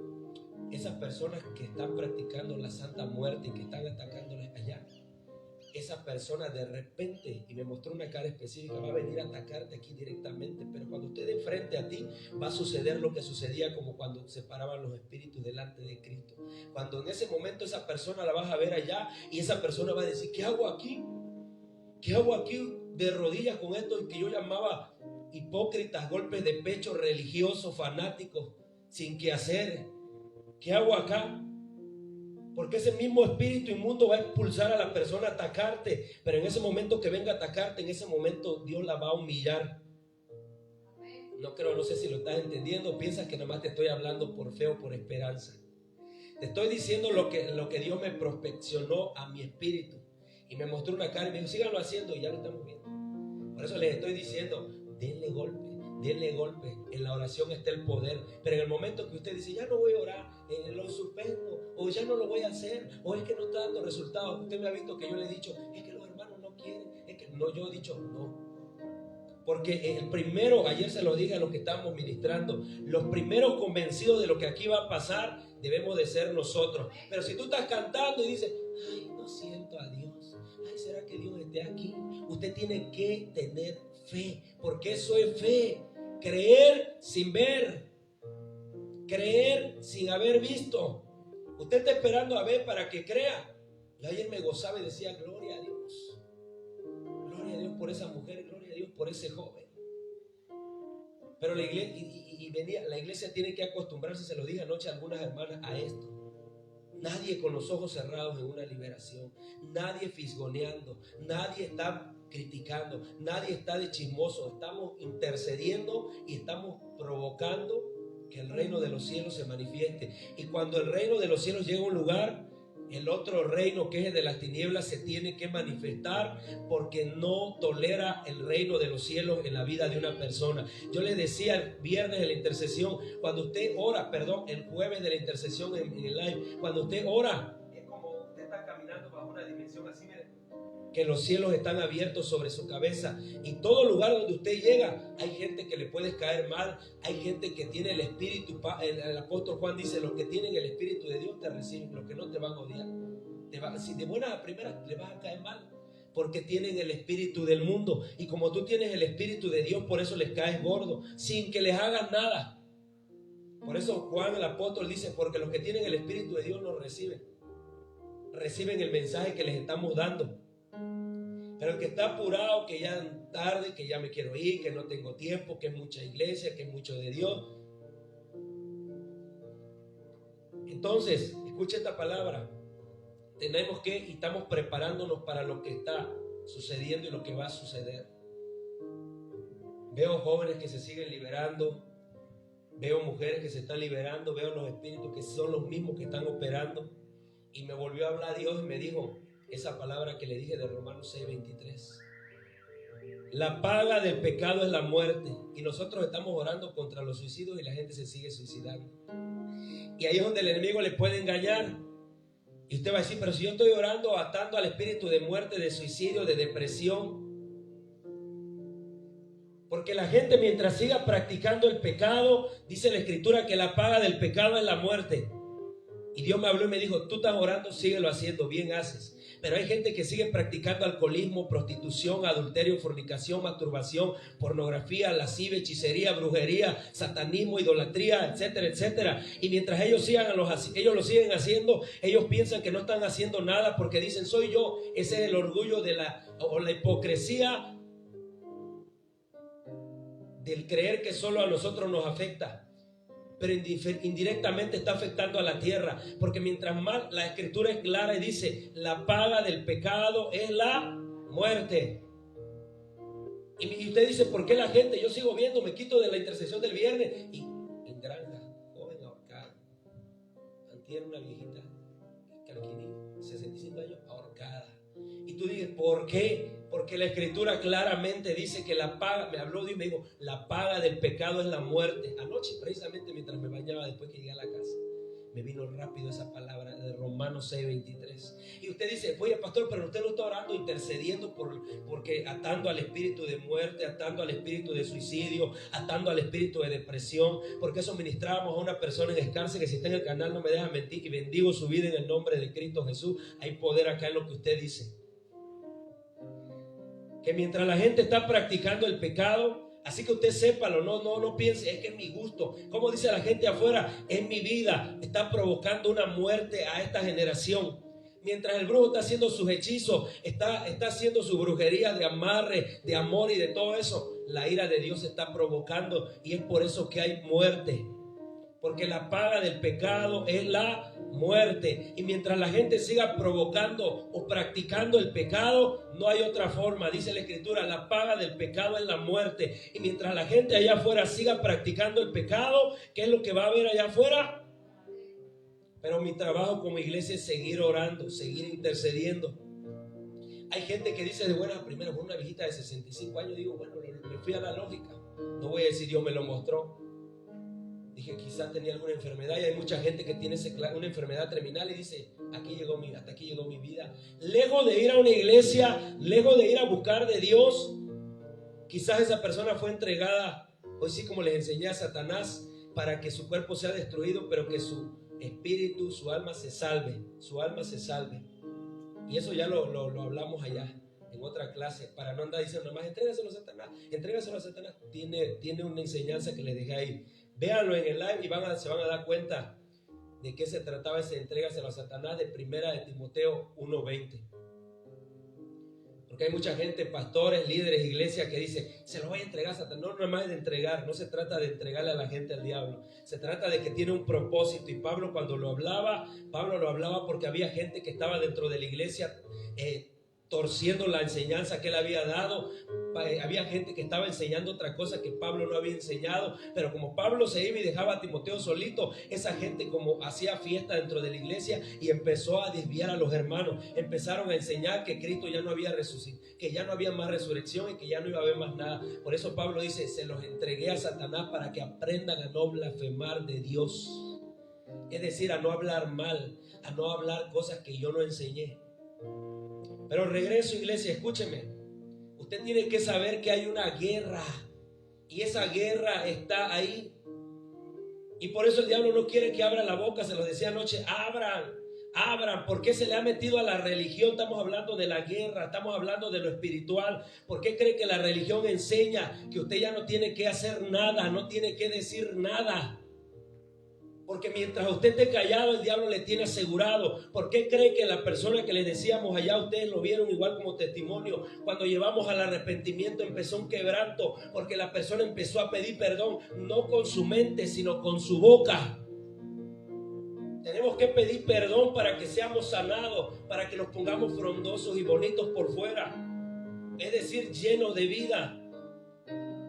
esas personas que están practicando la santa muerte y que están atacándoles allá, esa persona de repente, y me mostró una cara específica, va a venir a atacarte aquí directamente. Pero cuando usted de frente a ti, va a suceder lo que sucedía como cuando se paraban los espíritus delante de Cristo. Cuando en ese momento esa persona la vas a ver allá, y esa persona va a decir, ¿qué hago aquí? ¿Qué hago aquí de rodillas con esto que yo llamaba hipócritas, golpes de pecho religiosos, fanáticos, sin qué hacer? ¿Qué hago acá? Porque ese mismo espíritu inmundo va a impulsar a la persona a atacarte. Pero en ese momento que venga a atacarte, en ese momento Dios la va a humillar. No sé si lo estás entendiendo. Piensas que nada más te estoy hablando por fe o por esperanza. Te estoy diciendo lo que Dios me prospeccionó a mi espíritu. Y me mostró una cara y me dijo, síganlo haciendo, y ya lo estamos viendo. Por eso les estoy diciendo, denle golpe. Denle golpe, en la oración está el poder. Pero en el momento que usted dice, ya no voy a orar, lo suspendo, o ya no lo voy a hacer, o es que no está dando resultados. Usted me ha visto que yo le he dicho, es que los hermanos no quieren, es que no, yo he dicho no. Porque el primero, ayer se lo dije a los que estamos ministrando, los primeros convencidos de lo que aquí va a pasar, debemos de ser nosotros. Pero si tú estás cantando y dices, ay, no siento a Dios, ay, ¿será que Dios esté aquí? Usted tiene que tener fe, porque eso es fe. Creer sin ver, creer sin haber visto. Usted está esperando a ver para que crea. Yo ayer me gozaba y decía, gloria a Dios por esa mujer, gloria a Dios por ese joven. Pero la iglesia, la iglesia tiene que acostumbrarse, se lo dije anoche a algunas hermanas, a esto. Nadie con los ojos cerrados en una liberación, nadie fisgoneando, nadie está criticando, nadie está de chismoso. Estamos intercediendo y estamos provocando que el reino de los cielos se manifieste. Y cuando el reino de los cielos llega a un lugar, el otro reino, que es el de las tinieblas, se tiene que manifestar, porque no tolera el reino de los cielos en la vida de una persona. Yo les decía el viernes de la intercesión, cuando usted ora, el jueves de la intercesión en el live, cuando usted ora, es como usted está caminando bajo una dimensión así, mire, que los cielos están abiertos sobre su cabeza, y todo lugar donde usted llega, hay gente que le puede caer mal, hay gente que tiene el espíritu. El apóstol Juan dice, los que tienen el espíritu de Dios te reciben, los que no te van a odiar. Si de buenas a primeras le vas a caer mal, porque tienen el espíritu del mundo. Y como tú tienes el espíritu de Dios, por eso les caes gordo, sin que les hagas nada. Por eso Juan el apóstol dice, porque los que tienen el espíritu de Dios nos reciben. reciben el mensaje que les estamos dando. Pero el que está apurado, que ya tarde, que ya me quiero ir, que no tengo tiempo, que es mucha iglesia, que es mucho de Dios. Entonces, escucha esta palabra. Tenemos que, y estamos preparándonos para lo que está sucediendo y lo que va a suceder. Veo jóvenes que se siguen liberando. Veo mujeres que se están liberando. Veo los espíritus que son los mismos que están operando. Y me volvió a hablar Dios y me dijo esa palabra que le dije de Romanos 6:23. La paga del pecado es la muerte. Y nosotros estamos orando contra los suicidios y la gente se sigue suicidando. Y ahí es donde el enemigo le puede engañar. Y usted va a decir, pero si yo estoy orando atando al espíritu de muerte, de suicidio, de depresión. Porque la gente mientras siga practicando el pecado, dice la escritura que la paga del pecado es la muerte. Y Dios me habló y me dijo, tú estás orando, síguelo haciendo, bien haces. Pero hay gente que sigue practicando alcoholismo, prostitución, adulterio, fornicación, masturbación, pornografía, lascivia, hechicería, brujería, satanismo, idolatría, etcétera, etcétera. Y mientras ellos lo siguen haciendo, ellos piensan que no están haciendo nada porque dicen, soy yo. Ese es el orgullo de la hipocresía del creer que solo a nosotros nos afecta. Pero indirectamente está afectando a la tierra, porque mientras más la escritura es clara y dice, la paga del pecado es la muerte. Y usted dice, ¿por qué la gente? Yo sigo viendo, me quito de la intercesión del viernes y en Granja, joven ahorcada, antier una viejita, Calquiní, 65 años, ahorcada. Y tú dices, ¿por qué? Porque la escritura claramente dice que la paga, me habló Dios y me dijo, la paga del pecado es la muerte. Anoche, precisamente mientras me bañaba, después que llegué a la casa, me vino rápido esa palabra de Romanos 6:23. Y usted dice, oye pastor, pero usted no está orando, intercediendo porque atando al espíritu de muerte, atando al espíritu de suicidio, atando al espíritu de depresión. Porque eso ministrábamos a una persona en Escárcel, que si está en el canal no me deja mentir, y bendigo su vida en el nombre de Cristo Jesús. Hay poder acá en lo que usted dice. Que mientras la gente está practicando el pecado, así que usted sépalo, no piense, es que es mi gusto. Como dice la gente afuera, es mi vida. Está provocando una muerte a esta generación. Mientras el brujo está haciendo sus hechizos, está haciendo su brujería de amarre, de amor y de todo eso, la ira de Dios se está provocando y es por eso que hay muerte. Porque la paga del pecado es la muerte. Y mientras la gente siga provocando o practicando el pecado, no hay otra forma. Dice la escritura, la paga del pecado es la muerte. Y mientras la gente allá afuera siga practicando el pecado, ¿qué es lo que va a haber allá afuera? Pero mi trabajo como iglesia es seguir orando, seguir intercediendo. Hay gente que dice de buenas primeras, una viejita de 65 años, digo, bueno, me fui a la lógica. No voy a decir Dios me lo mostró. Dije, quizás tenía alguna enfermedad, y hay mucha gente que tiene una enfermedad terminal y dice, hasta aquí llegó mi vida. Lejos de ir a una iglesia, lejos de ir a buscar de Dios, quizás esa persona fue entregada, hoy sí como les enseñé a Satanás, para que su cuerpo sea destruido, pero que su espíritu, su alma se salve, Y eso ya lo hablamos allá en otra clase, para no andar diciendo nomás, entrégaselo a Satanás. Tiene una enseñanza que les dejé ahí. Véanlo en el live y se van a dar cuenta de qué se trataba ese entrégaselo a Satanás de 1 de Timoteo 1:20. Porque hay mucha gente, pastores, líderes, iglesias, que dice, se lo voy a entregar a Satanás. No, nada más es de entregar, no se trata de entregarle a la gente al diablo. Se trata de que tiene un propósito. Y Pablo cuando lo hablaba porque había gente que estaba dentro de la iglesia torciendo la enseñanza que él había dado. Había gente que estaba enseñando otra cosa que Pablo no había enseñado, pero como Pablo se iba y dejaba a Timoteo solito, esa gente como hacía fiesta dentro de la iglesia y empezó a desviar a los hermanos. Empezaron a enseñar que Cristo ya no había resucitado, que ya no había más resurrección y que ya no iba a haber más nada. Por eso Pablo dice, se los entregué a Satanás para que aprendan a no blasfemar de Dios. Es decir, a no hablar mal, a no hablar cosas que yo no enseñé. Pero regreso, iglesia, escúcheme. Usted tiene que saber que hay una guerra y esa guerra está ahí. Y por eso el diablo no quiere que abra la boca. Se lo decía anoche, abran. ¿Por qué se le ha metido a la religión? Estamos hablando de la guerra, estamos hablando de lo espiritual. ¿Por qué cree que la religión enseña que usted ya no tiene que hacer nada, no tiene que decir nada? Porque mientras usted esté callado, el diablo le tiene asegurado. ¿Por qué cree que la persona que les decíamos allá, ustedes lo vieron igual como testimonio? Cuando llevamos al arrepentimiento empezó un quebranto, porque la persona empezó a pedir perdón, no con su mente, sino con su boca. Tenemos que pedir perdón para que seamos sanados, para que nos pongamos frondosos y bonitos por fuera. Es decir, llenos de vida.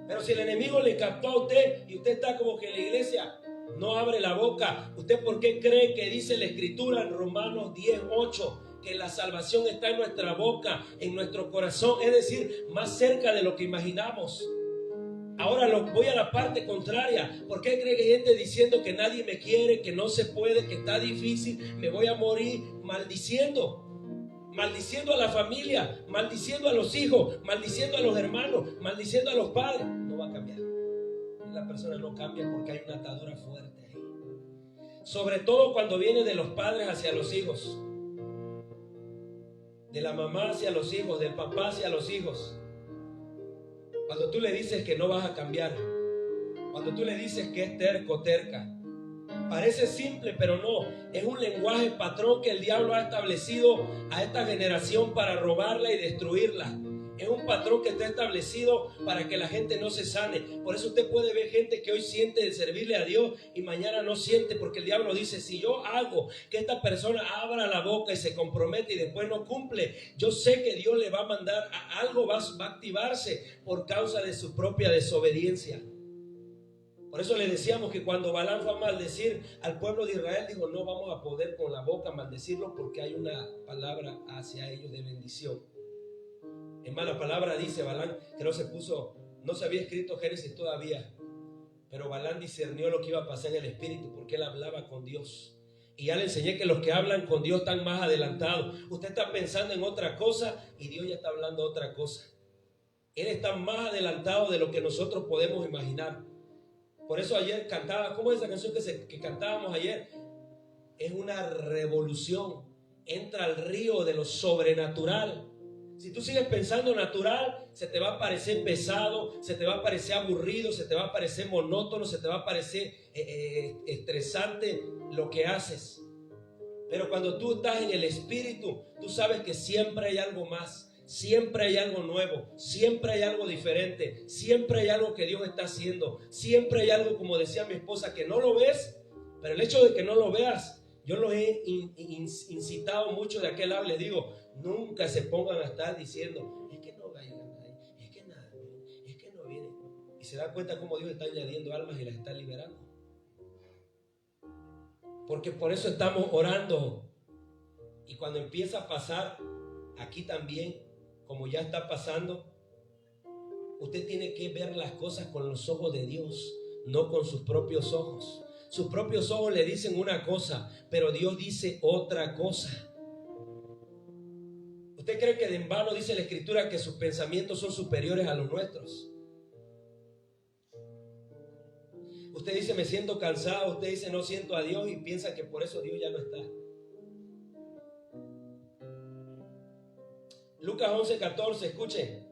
Pero si el enemigo le captó a usted y usted está como que en la iglesia no abre la boca, ¿usted por qué cree que dice la escritura en Romanos 10:8 que la salvación está en nuestra boca, en nuestro corazón? Es decir, más cerca de lo que imaginamos. Ahora voy a la parte contraria. ¿Por qué cree que hay gente diciendo que nadie me quiere, que no se puede, que está difícil, me voy a morir? Maldiciendo a la familia, maldiciendo a los hijos, maldiciendo a los hermanos, maldiciendo a los padres. No va a cambiar. La persona no cambia porque hay una atadura fuerte ahí. Sobre todo cuando viene de los padres hacia los hijos, de la mamá hacia los hijos, del papá hacia los hijos. Cuando tú le dices que no vas a cambiar, cuando tú le dices que es terco, terca, parece simple, pero no. Es un lenguaje patrón que el diablo ha establecido a esta generación para robarla y destruirla. Es un patrón que está establecido para que la gente no se sane. Por eso usted puede ver gente que hoy siente de servirle a Dios y mañana no siente, porque el diablo dice, si yo hago que esta persona abra la boca y se compromete y después no cumple, yo sé que Dios le va a mandar, algo va a activarse por causa de su propia desobediencia. Por eso le decíamos que cuando Balán fue a maldecir al pueblo de Israel, dijo, no vamos a poder con la boca maldecirlo porque hay una palabra hacia ellos de bendición. Es más, la palabra dice, Balán, que no se había escrito Génesis todavía, pero Balán discernió lo que iba a pasar en el espíritu porque él hablaba con Dios. Y ya le enseñé que los que hablan con Dios están más adelantados. Usted está pensando en otra cosa y Dios ya está hablando otra cosa. Él está más adelantado de lo que nosotros podemos imaginar. Por eso ayer cantaba, ¿cómo es esa canción que cantábamos ayer? Es una revolución. Entra al río de lo sobrenatural. Si tú sigues pensando natural, se te va a parecer pesado, se te va a parecer aburrido, se te va a parecer monótono, se te va a parecer estresante lo que haces. Pero cuando tú estás en el espíritu, tú sabes que siempre hay algo más, siempre hay algo nuevo, siempre hay algo diferente, siempre hay algo que Dios está haciendo, siempre hay algo, como decía mi esposa, que no lo ves, pero el hecho de que no lo veas, yo los he incitado mucho de aquel lado. Les digo, nunca se pongan a estar diciendo, es que no va a llegar nadie, es que nada, es que no viene. Y se da cuenta cómo Dios está añadiendo almas y las está liberando. Porque por eso estamos orando. Y cuando empieza a pasar, aquí también, como ya está pasando, usted tiene que ver las cosas con los ojos de Dios, no con sus propios ojos. Sus propios ojos le dicen una cosa, pero Dios dice otra cosa. ¿Usted cree que de en vano dice la Escritura que sus pensamientos son superiores a los nuestros? Usted dice, me siento cansado. Usted dice, no siento a Dios, y piensa que por eso Dios ya no está. Lucas 11:14, escuche.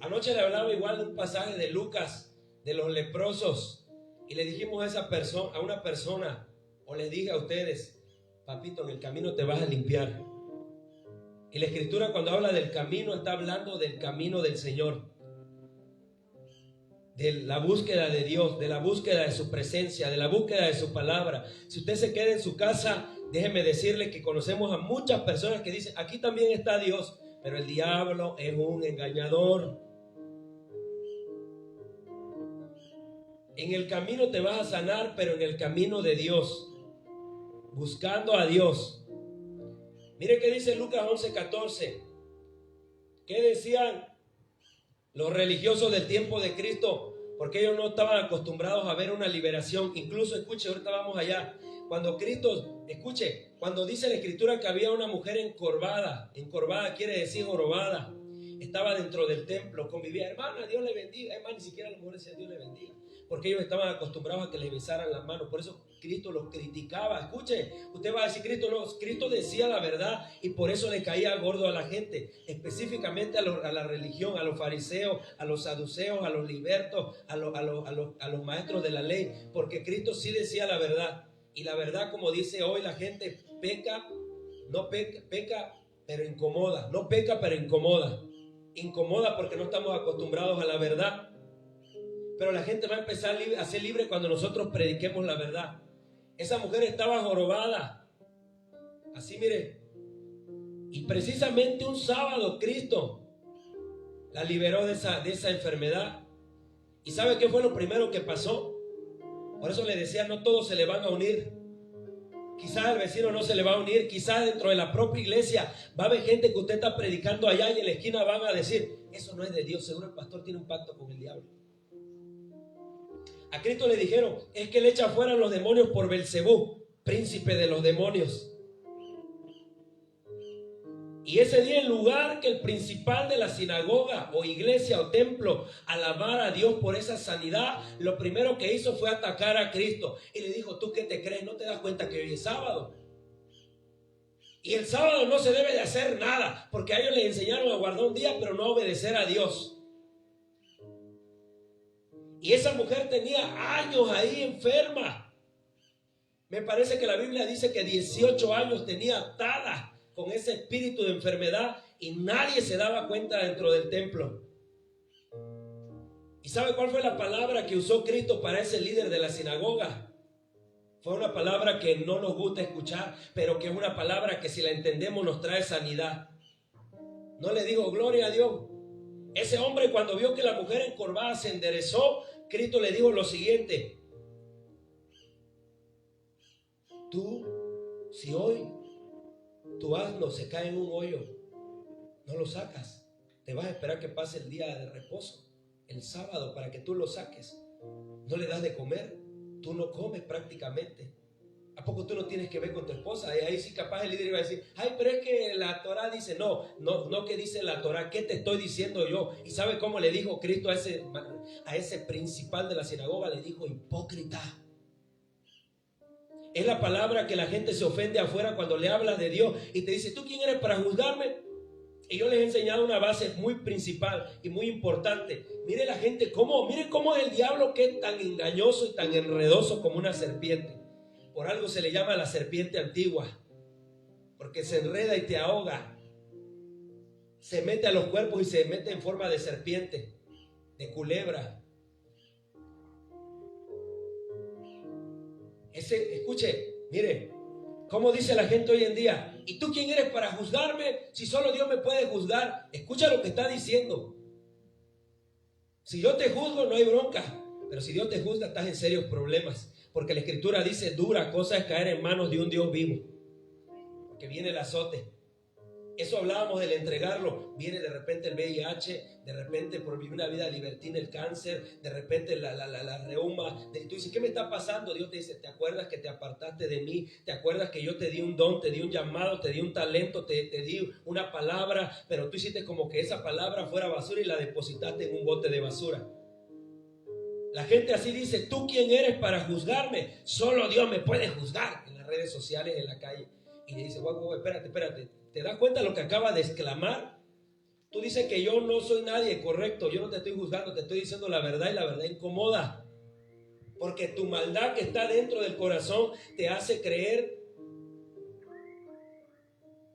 Anoche le hablaba igual de un pasaje de Lucas, de los leprosos. Y le dijimos a una persona, o les dije a ustedes, papito, en el camino te vas a limpiar. Y la Escritura, cuando habla del camino, está hablando del camino del Señor, de la búsqueda de Dios, de la búsqueda de su presencia, de la búsqueda de su palabra. Si usted se queda en su casa, déjeme decirle que conocemos a muchas personas que dicen, aquí también está Dios, pero el diablo es un engañador. En el camino te vas a sanar, pero en el camino de Dios, buscando a Dios. Mire qué dice Lucas 11:14. ¿Qué decían los religiosos del tiempo de Cristo? Porque ellos no estaban acostumbrados a ver una liberación. Incluso, escuche, ahorita vamos allá. Cuando Cristo, escuche, cuando dice la Escritura que había una mujer encorvada quiere decir jorobada, estaba dentro del templo, convivía, hermana, Dios le bendiga. Hermana, ni siquiera la mujer decía Dios le bendiga. porque ellos estaban acostumbrados a que les besaran las manos. Por eso Cristo los criticaba. Escuche, usted va a decir, Cristo decía la verdad y por eso le caía gordo a la gente, específicamente a la religión, a los fariseos, a los saduceos, a los libertos, a los maestros de la ley, porque Cristo sí decía la verdad. Y la verdad, como dice hoy la gente, peca, pero incomoda. No peca, pero incomoda. Incomoda porque no estamos acostumbrados a la verdad. Pero la gente va a empezar a ser libre cuando nosotros prediquemos la verdad. Esa mujer estaba jorobada. Así, mire. Y precisamente un sábado Cristo la liberó de esa enfermedad. ¿Y sabe qué fue lo primero que pasó? Por eso le decía, no todos se le van a unir. Quizás al vecino no se le va a unir. Quizás dentro de la propia iglesia va a haber gente que usted está predicando allá y en la esquina van a decir, eso no es de Dios, seguro el pastor tiene un pacto con el diablo. A Cristo le dijeron, es que él echa fuera a los demonios por Belcebú, príncipe de los demonios. Y ese día, en lugar que el principal de la sinagoga o iglesia o templo alabara a Dios por esa sanidad, lo primero que hizo fue atacar a Cristo. Y le dijo, ¿tú qué te crees? ¿No te das cuenta que hoy es sábado? Y el sábado no se debe de hacer nada, porque a ellos les enseñaron a guardar un día, pero no a obedecer a Dios. Y esa mujer tenía años ahí enferma. Me parece que la Biblia dice que 18 años tenía atada con ese espíritu de enfermedad y nadie se daba cuenta dentro del templo. ¿Y sabe cuál fue la palabra que usó Cristo para ese líder de la sinagoga? Fue una palabra que no nos gusta escuchar, pero que es una palabra que si la entendemos nos trae sanidad. No le dijo gloria a Dios. Ese hombre, cuando vio que la mujer encorvada se enderezó, Cristo le dijo lo siguiente: tú, si hoy tu asno se cae en un hoyo, no lo sacas, te vas a esperar que pase el día de reposo, el sábado, para que tú lo saques. No le das de comer, tú no comes prácticamente. ¿A poco tú no tienes que ver con tu esposa? Y ahí sí capaz el líder iba a decir, ay, pero es que la Torah dice, no que dice la Torah, ¿qué te estoy diciendo yo? ¿Y sabe cómo le dijo Cristo a ese principal de la sinagoga? Le dijo, hipócrita. Es la palabra que la gente se ofende afuera cuando le hablas de Dios y te dice, ¿tú quién eres para juzgarme? Y yo les he enseñado una base muy principal y muy importante. Mire la gente, mire cómo es el diablo, que es tan engañoso y tan enredoso como una serpiente. Por algo se le llama la serpiente antigua, porque se enreda y te ahoga. Se mete a los cuerpos y se mete en forma de serpiente, de culebra. Escuche, mire, ¿cómo dice la gente hoy en día? ¿Y tú quién eres para juzgarme? Si solo Dios me puede juzgar. Escucha lo que está diciendo. Si yo te juzgo no hay bronca, pero si Dios te juzga estás en serios problemas. Porque la Escritura dice, dura cosa es caer en manos de un Dios vivo, porque viene el azote. Eso hablábamos del entregarlo. Viene de repente el VIH, de repente por vivir una vida libertina el cáncer, de repente la reuma. Tú dices, ¿qué me está pasando? Dios te dice, ¿te acuerdas que te apartaste de mí? ¿Te acuerdas que yo te di un don, te di un llamado, te di un talento, te di una palabra, pero tú hiciste como que esa palabra fuera basura y la depositaste en un bote de basura? La gente así dice, ¿tú quién eres para juzgarme? Solo Dios me puede juzgar. En las redes sociales, en la calle. Y le dice, wow, espérate. ¿Te das cuenta de lo que acaba de exclamar? Tú dices que yo no soy nadie, correcto. Yo no te estoy juzgando, te estoy diciendo la verdad y la verdad incomoda. Porque tu maldad que está dentro del corazón te hace creer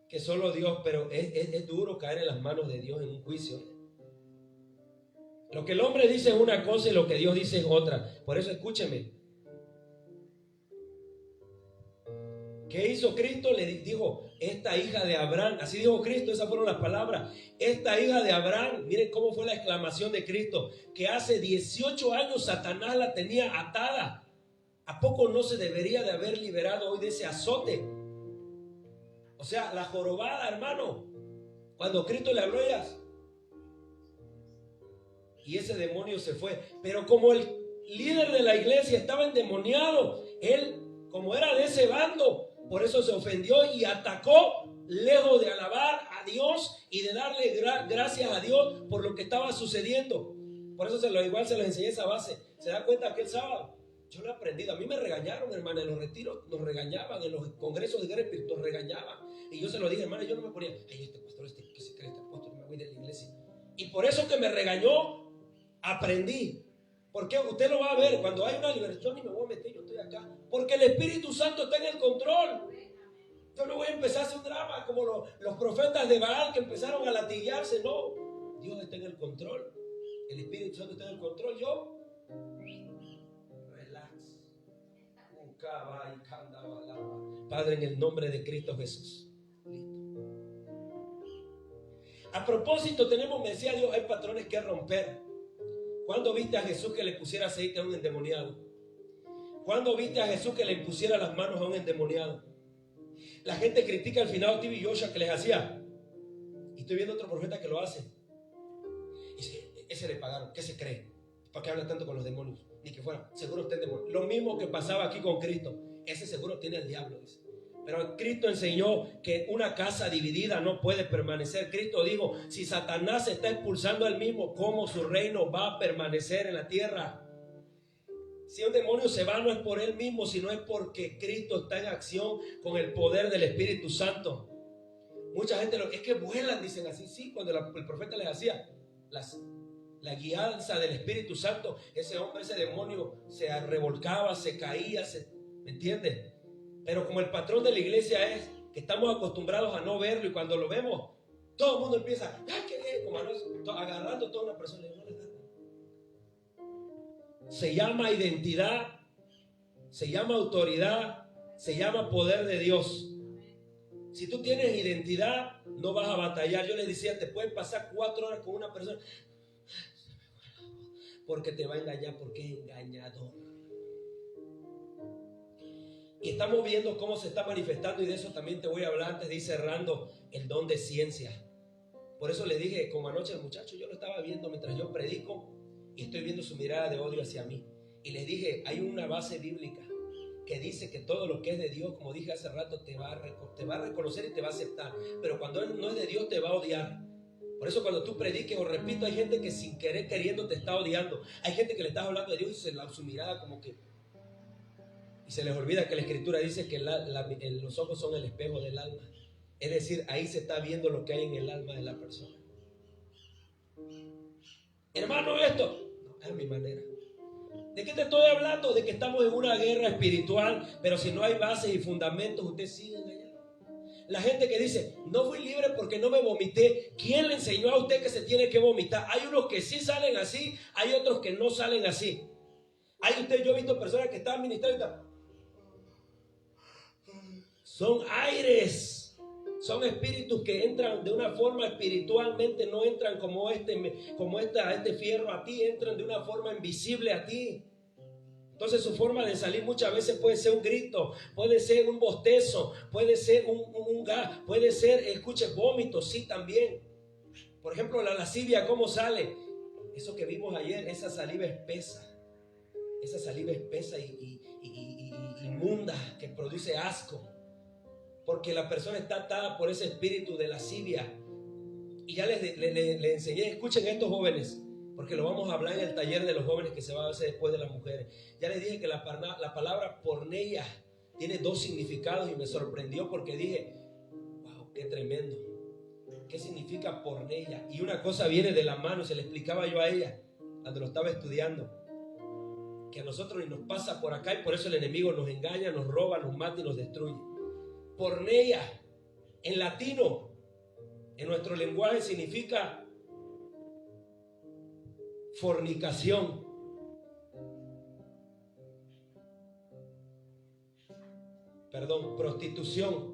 que solo Dios, pero es duro caer en las manos de Dios en un juicio. Lo que el hombre dice es una cosa y lo que Dios dice es otra. Por eso escúcheme. ¿Qué hizo Cristo? Le dijo, esta hija de Abraham, así dijo Cristo, esas fueron las palabras. Esta hija de Abraham, miren cómo fue la exclamación de Cristo, que hace 18 años Satanás la tenía atada. ¿A poco no se debería de haber liberado hoy de ese azote? O sea, la jorobada, hermano, cuando Cristo le habló a ellas, y ese demonio se fue. Pero como el líder de la iglesia estaba endemoniado, él, como era de ese bando, por eso se ofendió y atacó, lejos de alabar a Dios y de darle gracias a Dios por lo que estaba sucediendo. Por eso igual se los enseñé esa base. ¿Se da cuenta aquel sábado? Yo lo he aprendido. A mí me regañaron, hermana, en los retiros nos regañaban, en los congresos de guerra espiritual nos regañaban. Y yo se lo dije, hermana, yo no me ponía, ay, este pastor, ¿qué se cree este apóstol? Me voy de la iglesia. Y por eso que me regañó, aprendí. Porque usted lo va a ver, cuando hay una liberación y me voy a meter, yo estoy acá. Porque el Espíritu Santo está en el control. Yo no voy a empezar a hacer un drama como los profetas de Baal que empezaron a latiguearse. No, Dios está en el control. El Espíritu Santo está en el control. Yo, relax. Padre, en el nombre de Cristo Jesús. Listo. A propósito, me decía Dios, hay patrones que romper. ¿Cuándo viste a Jesús que le pusiera aceite a un endemoniado? ¿Cuándo viste a Jesús que le pusiera las manos a un endemoniado? La gente critica al finado T.B. Joshua que les hacía. Y estoy viendo otro profeta que lo hace. Y ese le pagaron. ¿Qué se cree? ¿Para qué habla tanto con los demonios? Ni que fuera. Seguro usted es demonio. Lo mismo que pasaba aquí con Cristo. Ese seguro tiene el diablo, dice. Pero Cristo enseñó que una casa dividida no puede permanecer. Cristo dijo, si Satanás se está expulsando al mismo, ¿cómo su reino va a permanecer en la tierra? Si un demonio se va, no es por él mismo, sino es porque Cristo está en acción con el poder del Espíritu Santo. Mucha gente es que vuelan, dicen así. Sí, cuando el profeta les hacía la guianza del Espíritu Santo, ese hombre, ese demonio se revolcaba, se caía, ¿me entiendes? Pero como el patrón de la iglesia es que estamos acostumbrados a no verlo, y cuando lo vemos, todo el mundo empieza, ¡ay, qué bien! Como agarrando a toda una persona. Se llama identidad, se llama autoridad, se llama poder de Dios. Si tú tienes identidad, no vas a batallar. Yo les decía, te pueden pasar 4 horas con una persona porque te va a engañar, porque es engañador. Y estamos viendo cómo se está manifestando, y de eso también te voy a hablar antes de ir cerrando, el don de ciencia. Por eso le dije, como anoche al muchacho, yo lo estaba viendo mientras yo predico y estoy viendo su mirada de odio hacia mí. Y les dije, hay una base bíblica que dice que todo lo que es de Dios, como dije hace rato, te va a reconocer y te va a aceptar. Pero cuando no es de Dios, te va a odiar. Por eso cuando tú prediques, o repito, hay gente que sin querer queriendo te está odiando. Hay gente que le estás hablando de Dios y su mirada como que... Y se les olvida que la Escritura dice que los ojos son el espejo del alma. Es decir, ahí se está viendo lo que hay en el alma de la persona. Hermano, esto no es mi manera. ¿De qué te estoy hablando? De que estamos en una guerra espiritual, pero si no hay bases y fundamentos, usted sigue engañado. La gente que dice, no fui libre porque no me vomité. ¿Quién le enseñó a usted que se tiene que vomitar? Hay unos que sí salen así, hay otros que no salen así. Yo he visto personas que están ministrando y están... Son aires, son espíritus que entran de una forma espiritualmente, no entran como este fierro a ti, entran de una forma invisible a ti. Entonces su forma de salir muchas veces puede ser un grito, puede ser un bostezo, puede ser un gas, puede ser, escuche, vómito, sí también. Por ejemplo, la lascivia, ¿cómo sale? Eso que vimos ayer, esa saliva espesa y inmunda, que produce asco. Porque la persona está atada por ese espíritu de lascivia. Y ya les enseñé, escuchen estos jóvenes, porque lo vamos a hablar en el taller de los jóvenes que se va a hacer después de las mujeres. Ya les dije que la palabra porneia tiene 2 significados, y me sorprendió porque dije, wow, qué tremendo. ¿Qué significa porneia? Y una cosa viene de la mano, se le explicaba yo a ella cuando lo estaba estudiando, que a nosotros ni nos pasa por acá, y por eso el enemigo nos engaña, nos roba, nos mata y nos destruye. Porneia, en latino, en nuestro lenguaje, significa fornicación. Prostitución.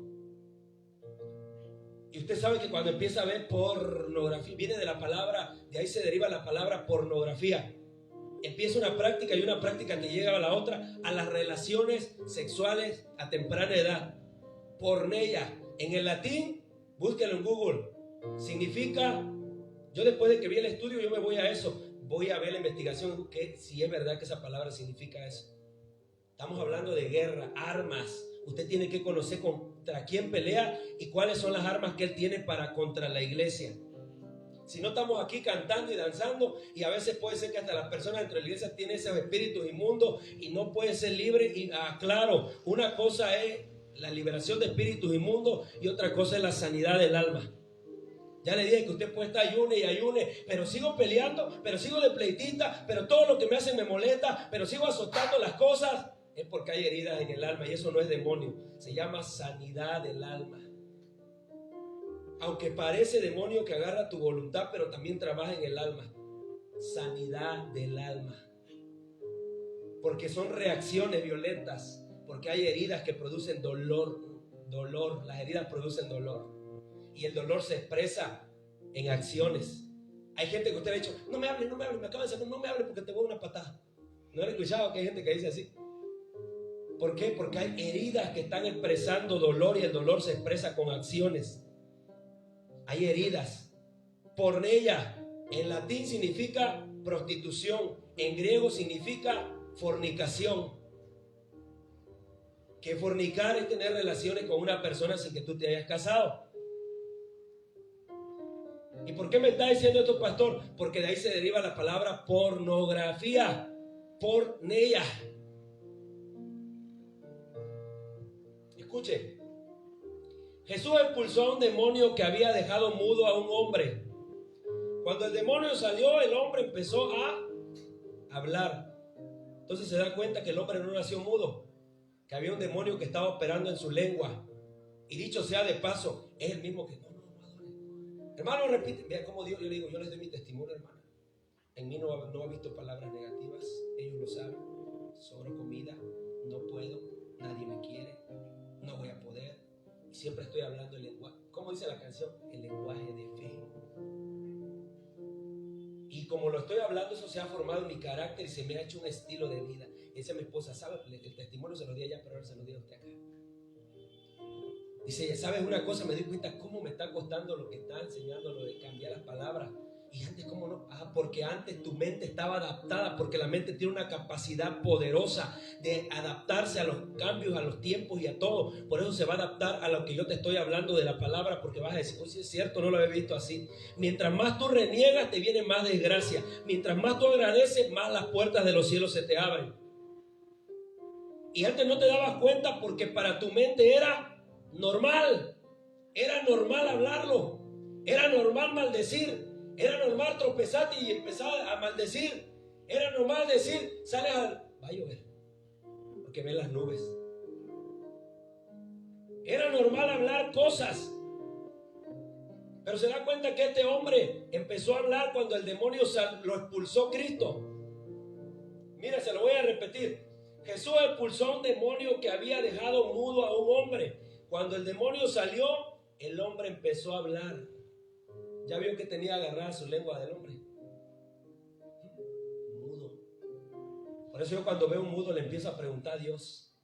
Y usted sabe que cuando empieza a ver pornografía, viene de la palabra, de ahí se deriva la palabra pornografía. Empieza una práctica y una práctica te llega a la otra, a las relaciones sexuales a temprana edad. Porneia, en el latín, búsquelo en Google, significa, yo después de que vi el estudio, yo me voy a eso, voy a ver la investigación, que si es verdad que esa palabra significa eso. Estamos hablando de guerra, armas. Usted tiene que conocer contra quién pelea y cuáles son las armas que él tiene para contra la iglesia. Si no estamos aquí cantando y danzando, y a veces puede ser que hasta las personas dentro de la iglesia tienen esos espíritus inmundos y no pueden ser libres. Y claro, una cosa es la liberación de espíritus inmundos y otra cosa es la sanidad del alma. Ya le dije que usted puede estar ayune y ayune, pero sigo peleando, pero sigo de pleitista, pero todo lo que me hace me molesta, pero sigo azotando las cosas. Es porque hay heridas en el alma y eso no es demonio, se llama sanidad del alma. Aunque parece demonio que agarra tu voluntad, pero también trabaja en el alma. Sanidad del alma. Porque son reacciones violentas, porque hay heridas que producen dolor. Las heridas producen dolor. Y el dolor se expresa en acciones. Hay gente que usted le ha dicho, no me hable, me acaba de decir, no me hable porque te voy a una patada. ¿No han escuchado que hay gente que dice así? ¿Por qué? Porque hay heridas que están expresando dolor y el dolor se expresa con acciones. Hay heridas. Porneia en latín significa prostitución, en griego significa fornicación. Que fornicar es tener relaciones con una persona sin que tú te hayas casado. ¿Y por qué me está diciendo esto, pastor? Porque de ahí se deriva la palabra pornografía, porneia. Escuche. Jesús expulsó a un demonio que había dejado mudo a un hombre. Cuando el demonio salió, el hombre empezó a hablar. Entonces se da cuenta que el hombre no nació mudo, que había un demonio que estaba operando en su lengua. Y dicho sea de paso, es el mismo que no adore. Hermano, repite, vea cómo Dios, yo le digo, yo les doy mi testimonio, hermano. En mí no ha visto palabras negativas, ellos lo saben. Sobro comida, no puedo, nadie me quiere, no voy a poder. Y siempre estoy hablando el lenguaje, ¿cómo dice la canción? El lenguaje de fe. Y como lo estoy hablando, eso se ha formado en mi carácter y se me ha hecho un estilo de vida. Esa mi esposa sabe, el testimonio se lo di allá, pero ahora se lo di a usted acá. Dice, ¿sabes una cosa? Me di cuenta cómo me está costando lo que está enseñando, lo de cambiar las palabras. Y antes, ¿cómo no? Porque antes tu mente estaba adaptada, porque la mente tiene una capacidad poderosa de adaptarse a los cambios, a los tiempos y a todo. Por eso se va a adaptar a lo que yo te estoy hablando de la palabra, porque vas a decir, oh, sí es cierto, no lo había visto así. Mientras más tú reniegas, te viene más desgracia. Mientras más tú agradeces, más las puertas de los cielos se te abren. Y antes no te dabas cuenta porque para tu mente era normal hablarlo, era normal maldecir. Era normal tropezarte y empezar a maldecir. Era normal decir, va a llover, porque ven las nubes. Era normal hablar cosas. Pero se da cuenta que este hombre empezó a hablar cuando el demonio lo expulsó Cristo. Mira, se lo voy a repetir. Jesús expulsó a un demonio que había dejado mudo a un hombre. Cuando el demonio salió, el hombre empezó a hablar. ¿Ya vio que tenía agarrada su lengua del hombre? Mudo. Por eso yo cuando veo un mudo le empiezo a preguntar a Dios.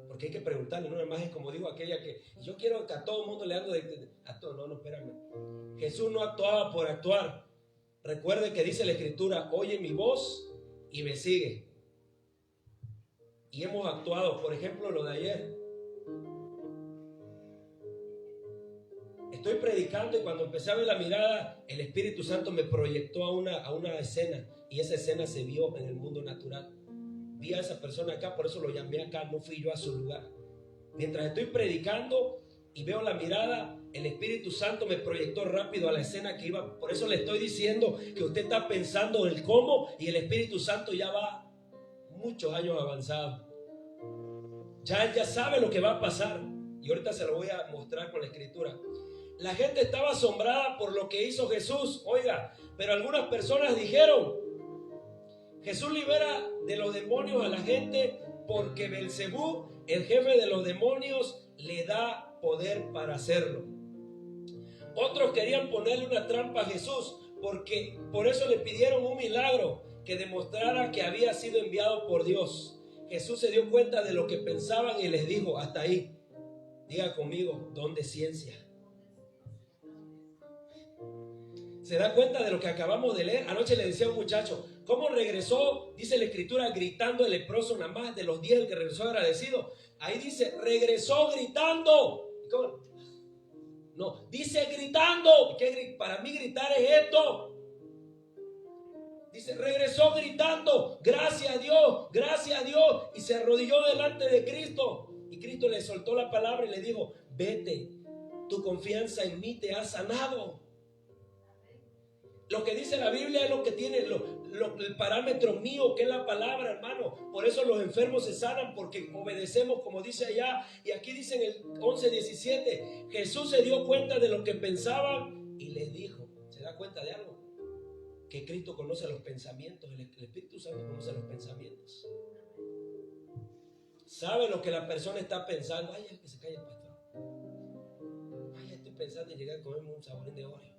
Porque hay que preguntarle, no más es como digo aquella que yo quiero que a todo el mundo le ande a todo. No, espérame. Jesús no actuaba por actuar. Recuerde que dice la Escritura, oye mi voz y me sigue. Y hemos actuado, por ejemplo, lo de ayer. Estoy predicando y cuando empecé a ver la mirada, el Espíritu Santo me proyectó a una escena y esa escena se vio en el mundo natural. Vi a esa persona acá, por eso lo llamé acá, no fui yo a su lugar. Mientras estoy predicando y veo la mirada, el Espíritu Santo me proyectó rápido a la escena que iba. Por eso le estoy diciendo que usted está pensando el cómo y el Espíritu Santo ya va muchos años avanzado. Ya él ya sabe lo que va a pasar y ahorita se lo voy a mostrar con la Escritura. La gente estaba asombrada por lo que hizo Jesús, oiga, pero algunas personas dijeron, Jesús libera de los demonios a la gente porque Belcebú, el jefe de los demonios, le da poder para hacerlo. Otros querían ponerle una trampa a Jesús porque por eso le pidieron un milagro que demostrara que había sido enviado por Dios. Jesús se dio cuenta de lo que pensaban y les dijo, hasta ahí. Diga conmigo, don de ciencia. ¿Se da cuenta de lo que acabamos de leer? Anoche le decía a un muchacho, ¿cómo regresó? Dice la Escritura, gritando el leproso, nada más de los 10 el que regresó agradecido. Ahí dice, regresó gritando. ¿Cómo? No, dice gritando. Para mí gritar es esto. Dice, regresó gritando, gracias a Dios, y se arrodilló delante de Cristo. Y Cristo le soltó la palabra y le dijo, vete, tu confianza en mí te ha sanado. Lo que dice la Biblia es lo que tiene el parámetro mío, que es la palabra, hermano. Por eso los enfermos se sanan, porque obedecemos, como dice allá. Y aquí dice en el 11:17, Jesús se dio cuenta de lo que pensaban y les dijo, ¿se da cuenta de algo? Que Cristo conoce los pensamientos, el Espíritu Santo conoce los pensamientos. Sabe lo que la persona está pensando. Ay, que se calle el pastor. Ay, estoy pensando en llegar a comerme un saborín de Oreo.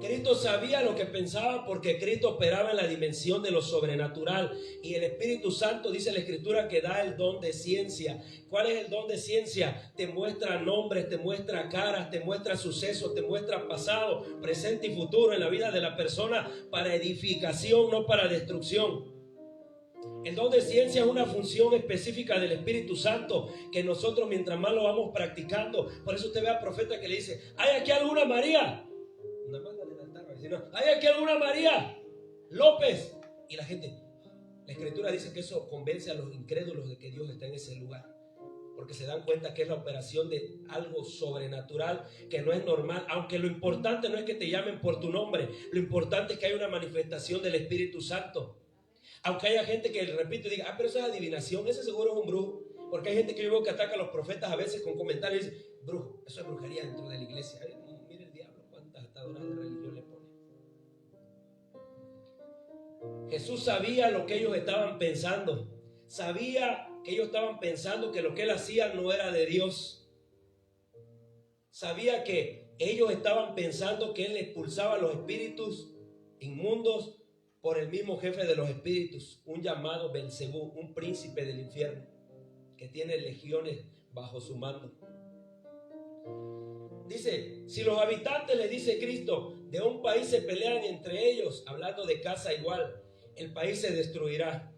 Cristo sabía lo que pensaba, porque Cristo operaba en la dimensión de lo sobrenatural. Y el Espíritu Santo, dice la Escritura, que da el don de ciencia. ¿Cuál es el don de ciencia? Te muestra nombres, te muestra caras, te muestra sucesos, te muestra pasado, presente y futuro en la vida de la persona, para edificación, no para destrucción. El don de ciencia es una función específica del Espíritu Santo, que nosotros mientras más lo vamos practicando. Por eso usted ve a profeta que le dice, ¿hay aquí alguna María? Nada más ¿hay aquí alguna María López? Y la gente, la Escritura dice que eso convence a los incrédulos de que Dios está en ese lugar, porque se dan cuenta que es la operación de algo sobrenatural, que no es normal. Aunque lo importante no es que te llamen por tu nombre, lo importante es que hay una manifestación del Espíritu Santo. Aunque haya gente que, repito, diga, pero eso es adivinación, ese seguro es un brujo. Porque hay gente que yo veo que ataca a los profetas a veces con comentarios y dice, brujo, eso es brujería dentro de la iglesia. Mire el diablo, cuántas ataduras de religión le pone. Jesús sabía lo que ellos estaban pensando. Sabía que ellos estaban pensando que lo que él hacía no era de Dios. Sabía que ellos estaban pensando que él expulsaba los espíritus inmundos por el mismo jefe de los espíritus, un llamado Belcebú, un príncipe del infierno, que tiene legiones bajo su mando. Dice, si los habitantes, le dice Cristo, de un país se pelean entre ellos, hablando de casa igual, el país se destruirá.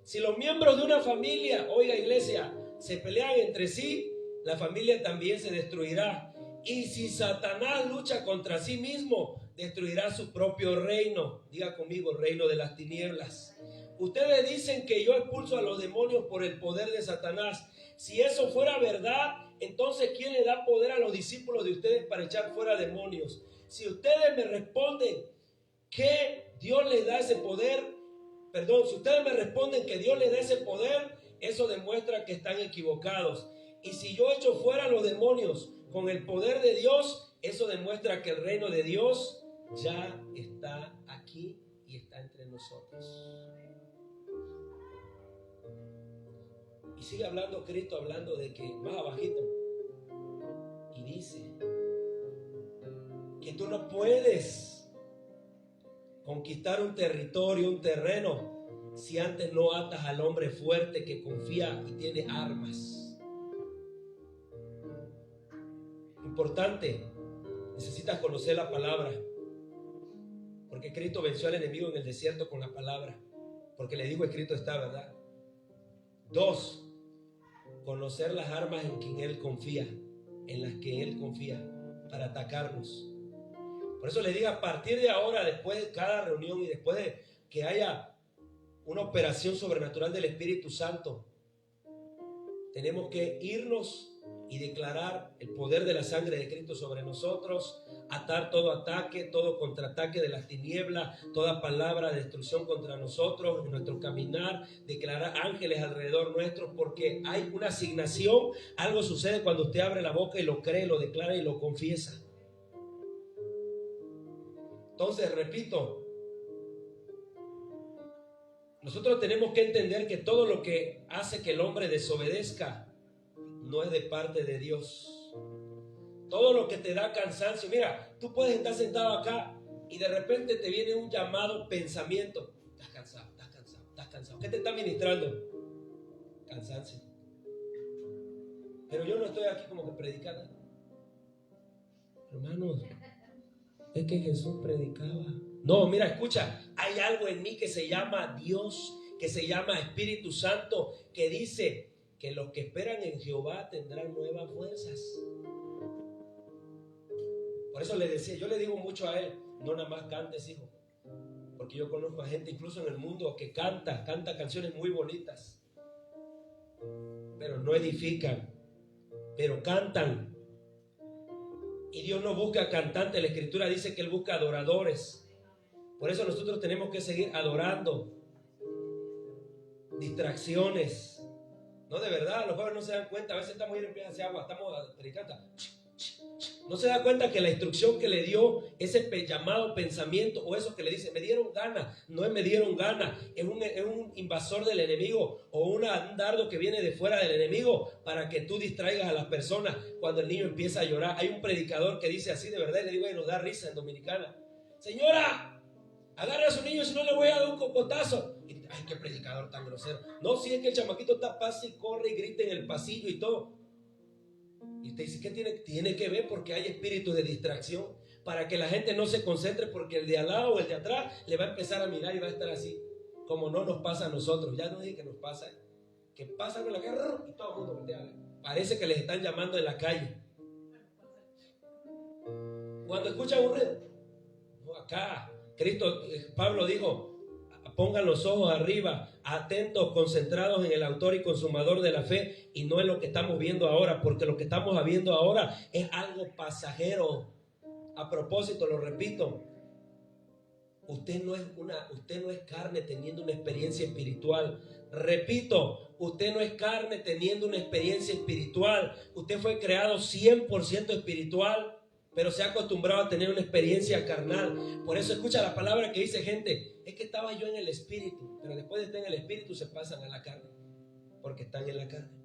Si los miembros de una familia, oiga iglesia, se pelean entre sí, la familia también se destruirá. Y si Satanás lucha contra sí mismo, destruirá su propio reino. Diga conmigo, reino de las tinieblas. Ustedes dicen que yo expulso a los demonios por el poder de Satanás. Si eso fuera verdad, entonces ¿quién le da poder a los discípulos de ustedes para echar fuera demonios? Si ustedes me responden que Dios les da ese poder, si ustedes me responden que Dios les da ese poder, eso demuestra que están equivocados. Y si yo echo fuera a los demonios con el poder de Dios, eso demuestra que el reino de Dios ya está aquí y está entre nosotros. Y sigue hablando Cristo, hablando de que, más abajito, y dice que tú no puedes conquistar un territorio, un terreno, si antes no atas al hombre fuerte que confía y tiene armas. Importante, necesitas conocer la palabra, porque Cristo venció al enemigo en el desierto con la palabra, porque le dijo escrito está, ¿verdad? 2, conocer las armas en quien Él confía, en las que Él confía para atacarnos. Por eso le digo, a partir de ahora, después de cada reunión y después de que haya una operación sobrenatural del Espíritu Santo, tenemos que irnos y declarar el poder de la sangre de Cristo sobre nosotros, atar todo ataque, todo contraataque de las tinieblas, toda palabra de destrucción contra nosotros en nuestro caminar, declarar ángeles alrededor nuestro, porque hay una asignación. Algo sucede cuando usted abre la boca y lo cree, lo declara y lo confiesa. Entonces, repito, nosotros tenemos que entender que todo lo que hace que el hombre desobedezca no es de parte de Dios. Todo lo que te da cansancio, mira, tú puedes estar sentado acá y de repente te viene un llamado pensamiento. Estás cansado, estás cansado, estás cansado. ¿Qué te está ministrando? Cansancio. Pero yo no estoy aquí como que predicando. Hermanos, es que Jesús predicaba. No, mira, escucha, hay algo en mí que se llama Dios, que se llama Espíritu Santo, que dice que los que esperan en Jehová tendrán nuevas fuerzas. Por eso le decía, yo le digo mucho a él, no nada más cantes, hijo. Porque yo conozco a gente incluso en el mundo que canta canciones muy bonitas, pero no edifican, pero cantan. Y Dios no busca cantantes, la Escritura dice que Él busca adoradores. Por eso nosotros tenemos que seguir adorando. Distracciones. No, de verdad, los jóvenes no se dan cuenta. A veces estamos yendo en piezas de agua, estamos predicando. No se da cuenta que la instrucción que le dio, ese llamado pensamiento o eso que le dice, me dieron ganas, no es me dieron ganas, es un invasor del enemigo o un dardo que viene de fuera del enemigo para que tú distraigas a las personas cuando el niño empieza a llorar. Hay un predicador que dice así, de verdad, y le digo, y nos da risa en Dominicana: señora, agarre a su niño, si no le voy a dar un cocotazo. Y, ay, qué predicador tan grosero. No, si es que el chamaquito está pasa y corre y grita en el pasillo y todo. Y usted dice, ¿qué tiene que ver? Porque hay espíritus de distracción para que la gente no se concentre, porque el de al lado o el de atrás le va a empezar a mirar y va a estar así, como no nos pasa a nosotros. Ya no dije que nos pasa, que pasan en la calle y todo el mundo voltea. Parece que les están llamando en la calle. Cuando escuchan un ruido, no, acá Pablo dijo, pongan los ojos arriba, atentos, concentrados en el autor y consumador de la fe y no en lo que estamos viendo ahora, porque lo que estamos viendo ahora es algo pasajero. A propósito, lo repito, usted no es carne teniendo una experiencia espiritual. Repito, usted no es carne teniendo una experiencia espiritual. Usted fue creado 100% espiritual, pero se ha acostumbrado a tener una experiencia carnal. Por eso escucha la palabra que dice gente, es que estaba yo en el espíritu, pero después de estar en el espíritu se pasan a la carne, porque están en la carne,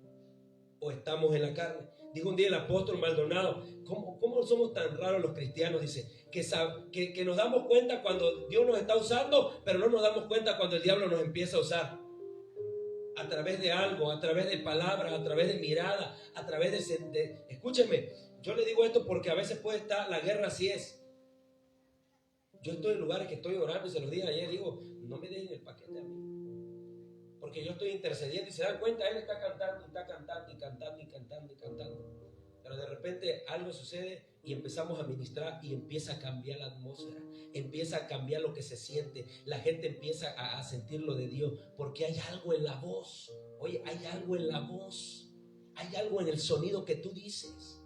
o estamos en la carne. Dijo un día el apóstol Maldonado, ¿cómo somos tan raros los cristianos? Dice, que nos damos cuenta cuando Dios nos está usando, pero no nos damos cuenta cuando el diablo nos empieza a usar. A través de algo, a través de palabras, a través de mirada, a través de escúcheme, yo le digo esto porque a veces puede estar, la guerra así es. Yo estoy en lugares que estoy orando y se los dije ayer, digo, no me dejen el paquete a mí. Porque yo estoy intercediendo y se dan cuenta, él está cantando y está cantando y cantando y cantando y cantando. Pero de repente algo sucede y empezamos a ministrar y empieza a cambiar la atmósfera, empieza a cambiar lo que se siente, la gente empieza a sentir lo de Dios, porque hay algo en la voz. Oye, hay algo en la voz, hay algo en el sonido que tú dices.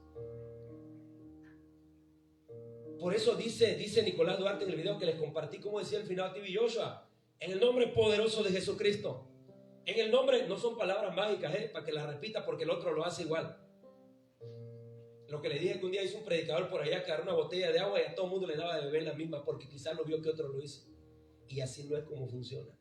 Por eso dice Nicolás Duarte en el video que les compartí, como decía el final TV Joshua, en el nombre poderoso de Jesucristo. En el nombre, no son palabras mágicas, para que las repita, porque el otro lo hace igual. Lo que le dije que un día hizo un predicador por allá que agarró una botella de agua y a todo el mundo le daba de beber la misma, porque quizás lo vio que otro lo hizo. Y así no es como funciona.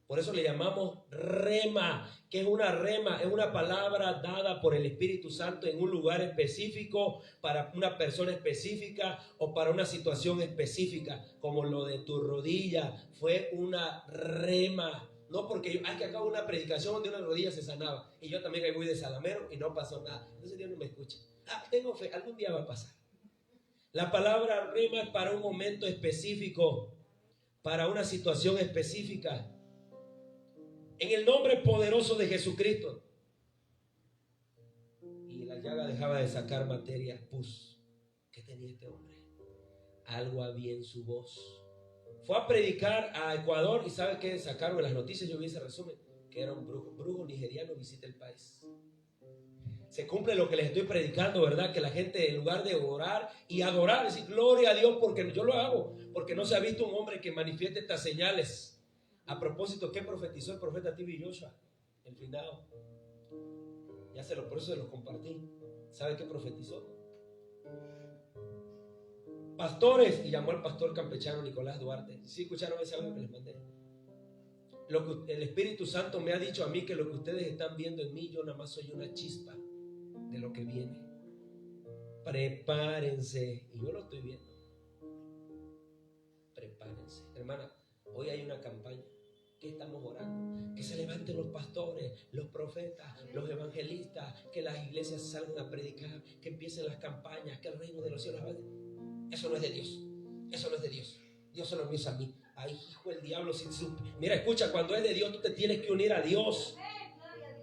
Por eso le llamamos rema. ¿Qué es una rema? Es una palabra dada por el Espíritu Santo en un lugar específico, para una persona específica o para una situación específica, como lo de tu rodilla. Fue una rema. No porque yo, que acabo una predicación donde una rodilla se sanaba y yo también ahí voy de salamero y no pasó nada. Entonces Dios no me escucha. Tengo fe, algún día va a pasar. La palabra rema es para un momento específico, para una situación específica. En el nombre poderoso de Jesucristo. Y la llaga dejaba de sacar materia pus. ¿Qué tenía este hombre? Algo había en su voz. Fue a predicar a Ecuador y ¿sabe qué? Sacaron en las noticias, yo vi ese resumen, que era un brujo nigeriano visita el país. Se cumple lo que les estoy predicando, ¿verdad? Que la gente, en lugar de orar y adorar, decir gloria a Dios, porque yo lo hago, porque no se ha visto un hombre que manifieste estas señales. A propósito, ¿qué profetizó el profeta TV Joshua? El finado. Por eso se los compartí. ¿Sabe qué profetizó? Pastores, y llamó al pastor campechano Nicolás Duarte. ¿Sí escucharon ese audio que les mandé? Lo que el Espíritu Santo me ha dicho a mí, que lo que ustedes están viendo en mí, yo nada más soy una chispa de lo que viene. Prepárense. Y yo lo estoy viendo. Prepárense. Hermana, hoy hay una campaña. ¿Qué estamos orando? Que se levanten los pastores, los profetas, los evangelistas, que las iglesias salgan a predicar, que empiecen las campañas, que el reino de los cielos avance. Eso no es de Dios. Eso no es de Dios. Dios se lo envía a mí. Ay, hijo del diablo. Mira, escucha, cuando es de Dios, tú te tienes que unir a Dios.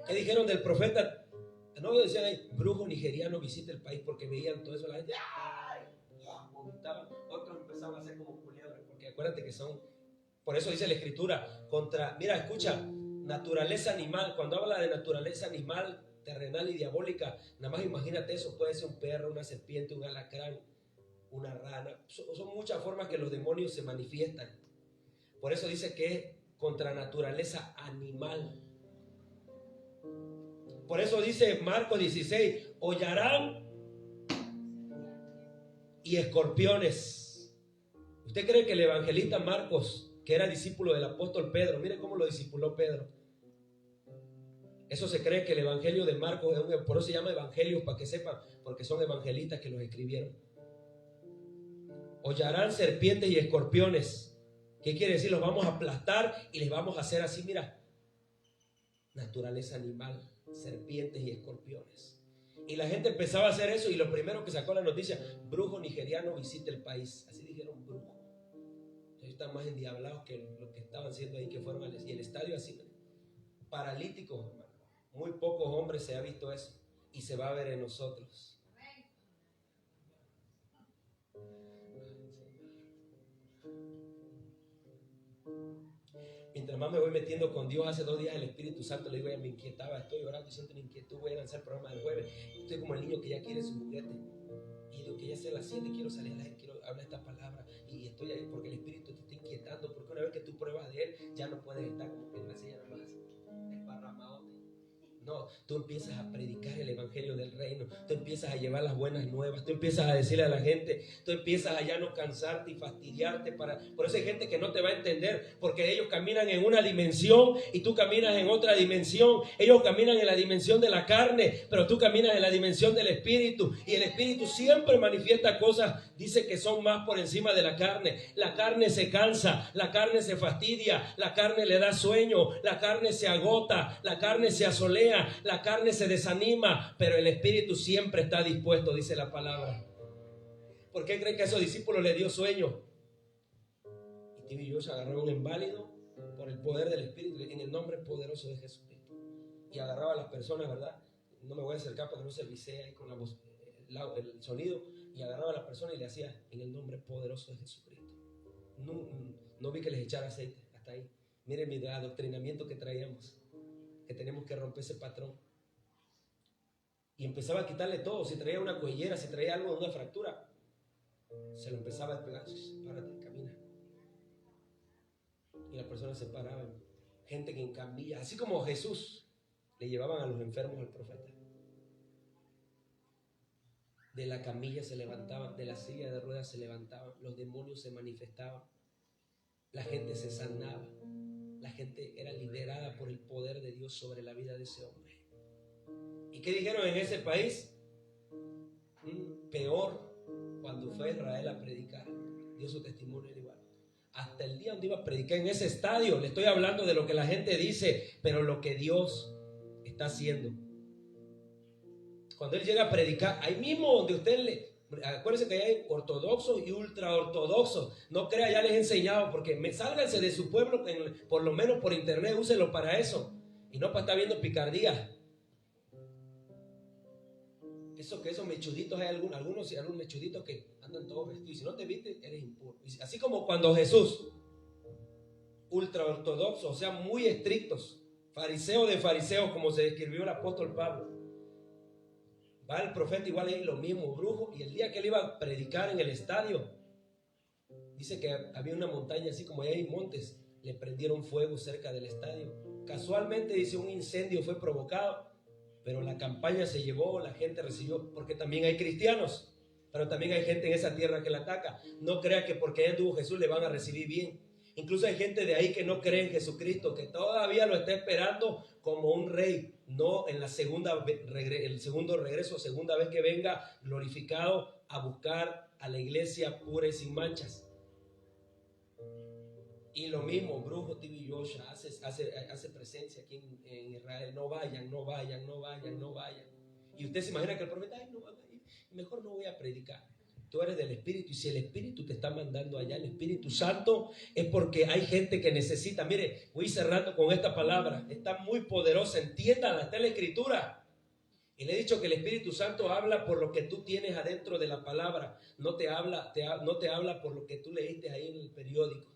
¿Qué dijeron del profeta? No decían ahí, brujo nigeriano visita el país, porque veían todo eso. La gente, ¡ay! vomitaban, otros empezaban a hacer como culebras, porque acuérdate que son, por eso dice la Escritura, mira, escucha, naturaleza animal. Cuando habla de naturaleza animal, terrenal y diabólica, nada más imagínate eso, puede ser un perro, una serpiente, un alacrán, una rana. Son muchas formas que los demonios se manifiestan. Por eso dice que es contra naturaleza animal. Por eso dice Marcos 16, hollarán y escorpiones. ¿Usted cree que el evangelista Marcos, que era discípulo del apóstol Pedro, mire cómo lo discipuló Pedro? Eso se cree que el evangelio de Marcos es por eso se llama evangelio, para que sepan, porque son evangelistas que los escribieron. Hollarán serpientes y escorpiones. ¿Qué quiere decir? Los vamos a aplastar y les vamos a hacer así, mira, naturaleza animal, serpientes y escorpiones. Y la gente empezaba a hacer eso, y lo primero que sacó la noticia, brujo nigeriano visita el país. Así dijeron, brujo. Ellos están más endiablados que lo que estaban haciendo ahí, que fueron y el estadio así, paralíticos, hermano. Muy pocos hombres se ha visto eso, y se va a ver en nosotros. Mientras más me voy metiendo con Dios, hace 2 días el Espíritu Santo le digo, ya me inquietaba, estoy orando y siento una inquietud, voy a lanzar el programa del jueves, estoy como el niño que ya quiere su juguete, y digo que ya se las 7, quiero salir a la gente, quiero hablar esta palabra, y estoy ahí porque el Espíritu te está inquietando, porque una vez que tú pruebas de Él, ya no puedes estar como que en la silla no vas desparramadote. No, tú empiezas a predicar el evangelio del reino, tú empiezas a llevar las buenas nuevas, tú empiezas a decirle a la gente, tú empiezas a ya no cansarte y fastidiarte. Por eso hay gente que no te va a entender, porque ellos caminan en una dimensión y tú caminas en otra dimensión. Ellos caminan en la dimensión de la carne, pero tú caminas en la dimensión del Espíritu, y el Espíritu siempre manifiesta cosas, dice que son más por encima de la carne. La carne se cansa, la carne se fastidia, la carne le da sueño, la carne se agota, la carne se asolea, la carne se desanima, pero el Espíritu siempre está dispuesto, dice la palabra. ¿Por qué creen que a esos discípulos les dio sueño? Y Tim y yo se agarraron un inválido por el poder del Espíritu, en el nombre poderoso de Jesucristo, y agarraba a las personas, ¿verdad? No me voy a acercar para que no se visee ahí con la voz, el sonido, y agarraba a las personas y le hacía en el nombre poderoso de Jesucristo. No vi que les echara aceite hasta ahí. Miren mi adoctrinamiento que traíamos, que tenemos que romper ese patrón. Y empezaba a quitarle todo. Si traía una cuellera, si traía algo de una fractura, se lo empezaba a despegar. Párate, camina. Y las personas se paraban. Gente que en camilla, así como Jesús, le llevaban a los enfermos al profeta. De la camilla se levantaban, de la silla de ruedas se levantaban, los demonios se manifestaban, la gente se sanaba, la gente era liberada por el poder de Dios sobre la vida de ese hombre. ¿Y qué dijeron en ese país? Peor cuando fue Israel a predicar, dio su testimonio igual. Hasta el día donde iba a predicar en ese estadio, le estoy hablando de lo que la gente dice, pero lo que Dios está haciendo. Cuando él llega a predicar, ahí mismo donde usted acuérdense que hay ortodoxos y ultraortodoxos. No crea, ya les he enseñado, porque sálganse de su pueblo, por lo menos por internet, úsenlo para eso, y no para estar viendo picardía. Esos mechuditos, hay algunos mechuditos que andan todos vestidos, y si no te viste, eres impuro. Así como cuando Jesús, ultraortodoxos, o sea, muy estrictos, fariseo de fariseos, como se describió el apóstol Pablo. Va el profeta igual ahí, lo mismo, brujo. Y el día que él iba a predicar en el estadio, dice que había una montaña, así como hay montes, le prendieron fuego cerca del estadio. Casualmente, dice, un incendio fue provocado, pero la campaña se llevó, la gente recibió, porque también hay cristianos, pero también hay gente en esa tierra que la ataca. No crea que porque ahí anduvo Jesús le van a recibir bien. Incluso hay gente de ahí que no cree en Jesucristo, que todavía lo está esperando como un rey, no en el segundo regreso, segunda vez que venga glorificado a buscar a la iglesia pura y sin manchas. Y lo mismo, brujo TV Yosha hace presencia aquí en Israel. No vayan. Y usted se imagina que el profeta, ay, no van a ir, mejor no voy a predicar. Tú eres del Espíritu, y si el Espíritu te está mandando allá, el Espíritu Santo, es porque hay gente que necesita. Mire, voy cerrando con esta palabra, está muy poderosa, entiéndala, está en la Escritura. Y le he dicho que el Espíritu Santo habla por lo que tú tienes adentro de la palabra. No te habla por lo que tú leíste ahí en el periódico.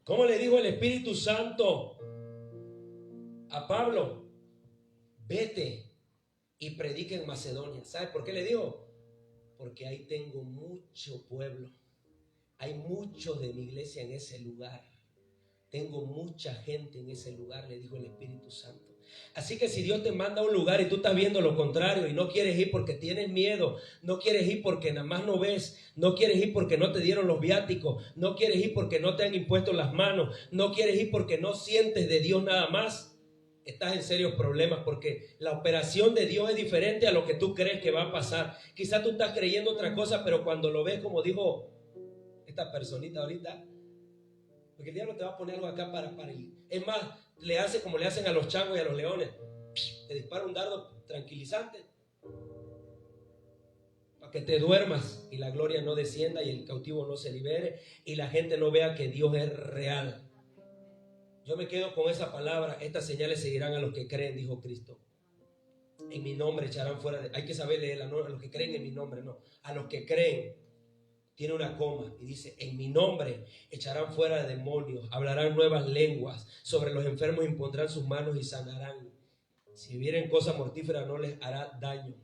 ¿Cómo le dijo el Espíritu Santo a Pablo? Vete y predica en Macedonia. ¿Sabe por qué le dijo? Porque ahí tengo mucho pueblo. Hay muchos de mi iglesia en ese lugar. Tengo mucha gente en ese lugar, le dijo el Espíritu Santo. Así que si Dios te manda a un lugar y tú estás viendo lo contrario y no quieres ir porque tienes miedo, no quieres ir porque nada más no ves, no quieres ir porque no te dieron los viáticos, no quieres ir porque no te han impuesto las manos, no quieres ir porque no sientes de Dios nada más, estás en serios problemas, porque la operación de Dios es diferente a lo que tú crees que va a pasar. Quizás tú estás creyendo otra cosa, pero cuando lo ves, como dijo esta personita ahorita, porque el diablo te va a poner algo acá para ir. Es más, le hace como le hacen a los changos y a los leones. Te dispara un dardo tranquilizante para que te duermas y la gloria no descienda y el cautivo no se libere y la gente no vea que Dios es real. Yo me quedo con esa palabra. Estas señales seguirán a los que creen, dijo Cristo. En mi nombre echarán fuera hay que saber leerla, no a los que creen en mi nombre, no. A los que creen. Tiene una coma y dice: en mi nombre echarán fuera demonios, hablarán nuevas lenguas, sobre los enfermos impondrán sus manos y sanarán. Si vieren cosa mortífera no les hará daño.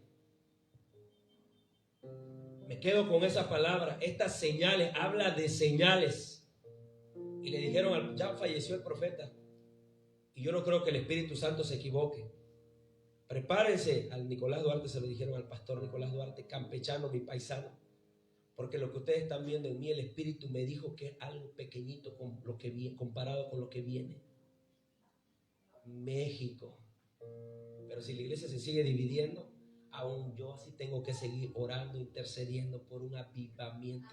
Me quedo con esa palabra. Estas señales, habla de señales. Y le dijeron, ya falleció el profeta. Y yo no creo que el Espíritu Santo se equivoque. Prepárense. Al Nicolás Duarte se lo dijeron, al pastor Nicolás Duarte, campechano, mi paisano. Porque lo que ustedes están viendo en mí, el Espíritu me dijo que es algo pequeñito con lo que viene, comparado con lo que viene. México. Pero si la iglesia se sigue dividiendo, aún yo así tengo que seguir orando, intercediendo por un avivamiento.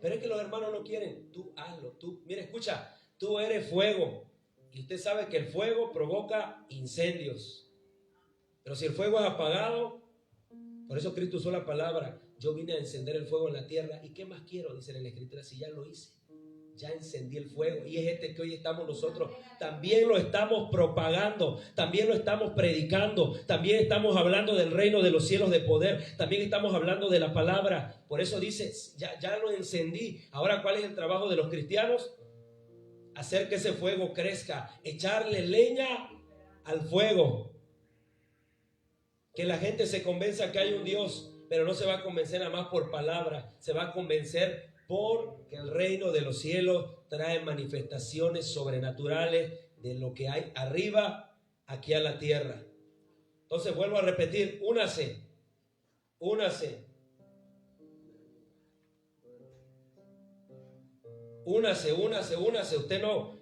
Pero es que los hermanos no quieren. Tú hazlo. Mira, escucha, tú eres fuego. Y usted sabe que el fuego provoca incendios. Pero si el fuego es apagado, por eso Cristo usó la palabra: yo vine a encender el fuego en la tierra. ¿Y qué más quiero? Dice en la Escritura: si ya lo hice, ya encendí el fuego. Y es que hoy estamos nosotros. También lo estamos propagando, también lo estamos predicando, también estamos hablando del reino de los cielos de poder, también estamos hablando de la palabra. Por eso dice: ya lo encendí. Ahora, ¿cuál es el trabajo de los cristianos? Hacer que ese fuego crezca, echarle leña al fuego. Que la gente se convenza que hay un Dios, pero no se va a convencer nada más por palabra, se va a convencer porque el reino de los cielos trae manifestaciones sobrenaturales de lo que hay arriba, aquí a la tierra. Entonces vuelvo a repetir: únase. Únase.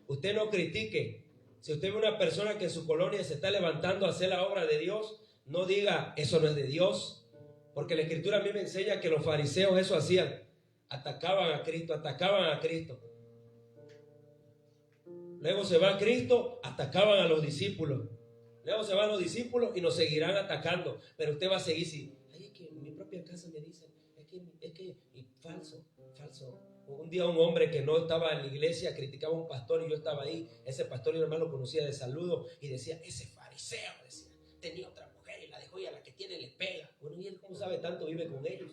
Usted no critique. Si usted ve una persona que en su colonia se está levantando a hacer la obra de Dios, no diga: eso no es de Dios. Porque la Escritura a mí me enseña que los fariseos eso hacían. Atacaban a Cristo. Luego se va Cristo, atacaban a los discípulos. Luego se van los discípulos y nos seguirán atacando. Pero usted va a seguir si, ay, es que en mi propia casa me dicen, y falso. Un día un hombre que no estaba en la iglesia criticaba a un pastor y yo estaba ahí. Ese pastor yo nomás lo conocía de saludo y decía: ese fariseo, decía, tenía otra mujer y la dejó y a la que tiene le pega. Bueno, ¿y él cómo sabe tanto? Vive con ellos.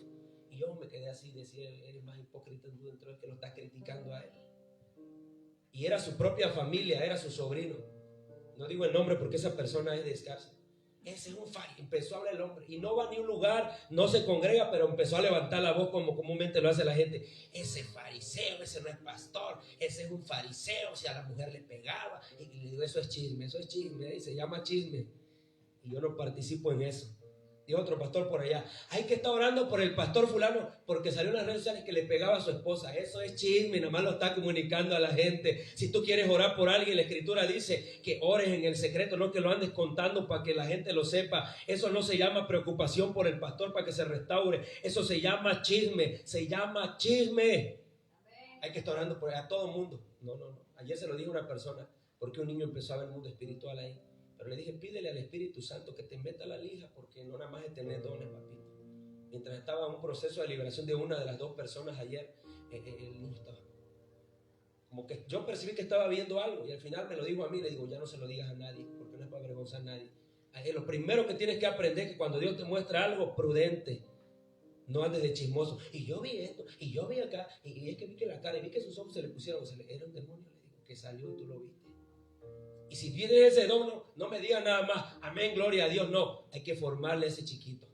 Y yo me quedé así, decía: eres más hipócrita tú dentro de que lo estás criticando a él. Y era su propia familia, era su sobrino. No digo el nombre porque esa persona es de escasa. Ese es un fariseo. Empezó a hablar el hombre y no va a ni un lugar, no se congrega, pero empezó a levantar la voz como comúnmente lo hace la gente. Ese fariseo, ese no es pastor, ese es un fariseo, si a la mujer le pegaba. Y le digo: eso es chisme, y se llama chisme. Y yo no participo en eso. Y otro pastor por allá: hay que estar orando por el pastor fulano porque salió en las redes sociales que le pegaba a su esposa. Eso es chisme, nada más lo está comunicando a la gente. Si tú quieres orar por alguien, la Escritura dice que ores en el secreto, no que lo andes contando para que la gente lo sepa. Eso no se llama preocupación por el pastor para que se restaure. Eso se llama chisme, Hay que estar orando por a todo el mundo. No. Ayer se lo dije a una persona porque un niño empezó a ver el mundo espiritual ahí. Pero le dije: pídele al Espíritu Santo que te meta la lija, porque no nada más es tener dones, papito. Mientras estaba en un proceso de liberación de una de las dos personas ayer, el niño estaba. como que yo percibí que estaba viendo algo y al final me lo dijo a mí. Le digo, ya no se lo digas a nadie, porque no es para avergonzar a nadie. Lo primero que tienes que aprender es que cuando Dios te muestra algo, prudente, no andes de chismoso. Y yo vi esto, y yo vi acá, y es que vi que la cara, y vi que sus ojos se le pusieron, era un demonio, le digo, que salió y tú lo viste. Y si tienes ese don, no me digas nada más, amén, gloria a Dios, no. Hay que formarle a ese chiquito.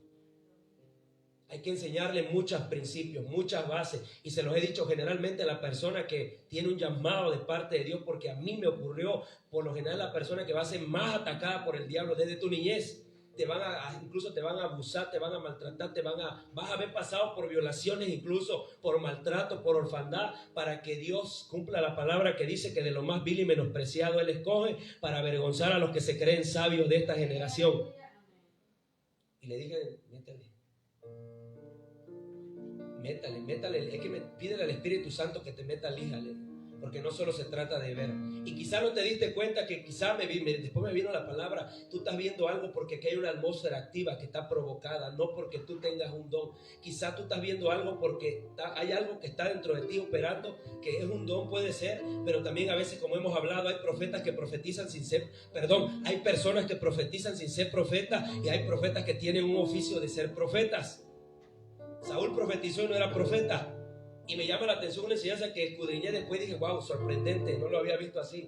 Hay que enseñarle muchos principios, muchas bases. Y se los he dicho generalmente a la persona que tiene un llamado de parte de Dios, porque a mí me ocurrió, por lo general, la persona que va a ser más atacada por el diablo desde tu niñez. Incluso te van a abusar, te van a maltratar, vas a haber pasado por violaciones, incluso por maltrato, por orfandad, para que Dios cumpla la palabra que dice que de lo más vil y menospreciado Él escoge para avergonzar a los que se creen sabios de esta generación. Y le dije, métale, es que pídele al Espíritu Santo que te meta líjale, porque no solo se trata de ver. Y quizá no te diste cuenta que quizá después me vino la palabra, tú estás viendo algo porque aquí hay una atmósfera activa que está provocada, no porque tú tengas un don. Quizá tú estás viendo algo porque hay algo que está dentro de ti operando, que es un don, puede ser, pero también a veces, como hemos hablado, hay profetas que profetizan hay personas que profetizan sin ser profetas, y hay profetas que tienen un oficio de ser profetas. Saúl profetizó y no era profeta. Y me llama la atención una enseñanza que escudriñé después y dije, wow, sorprendente, no lo había visto así.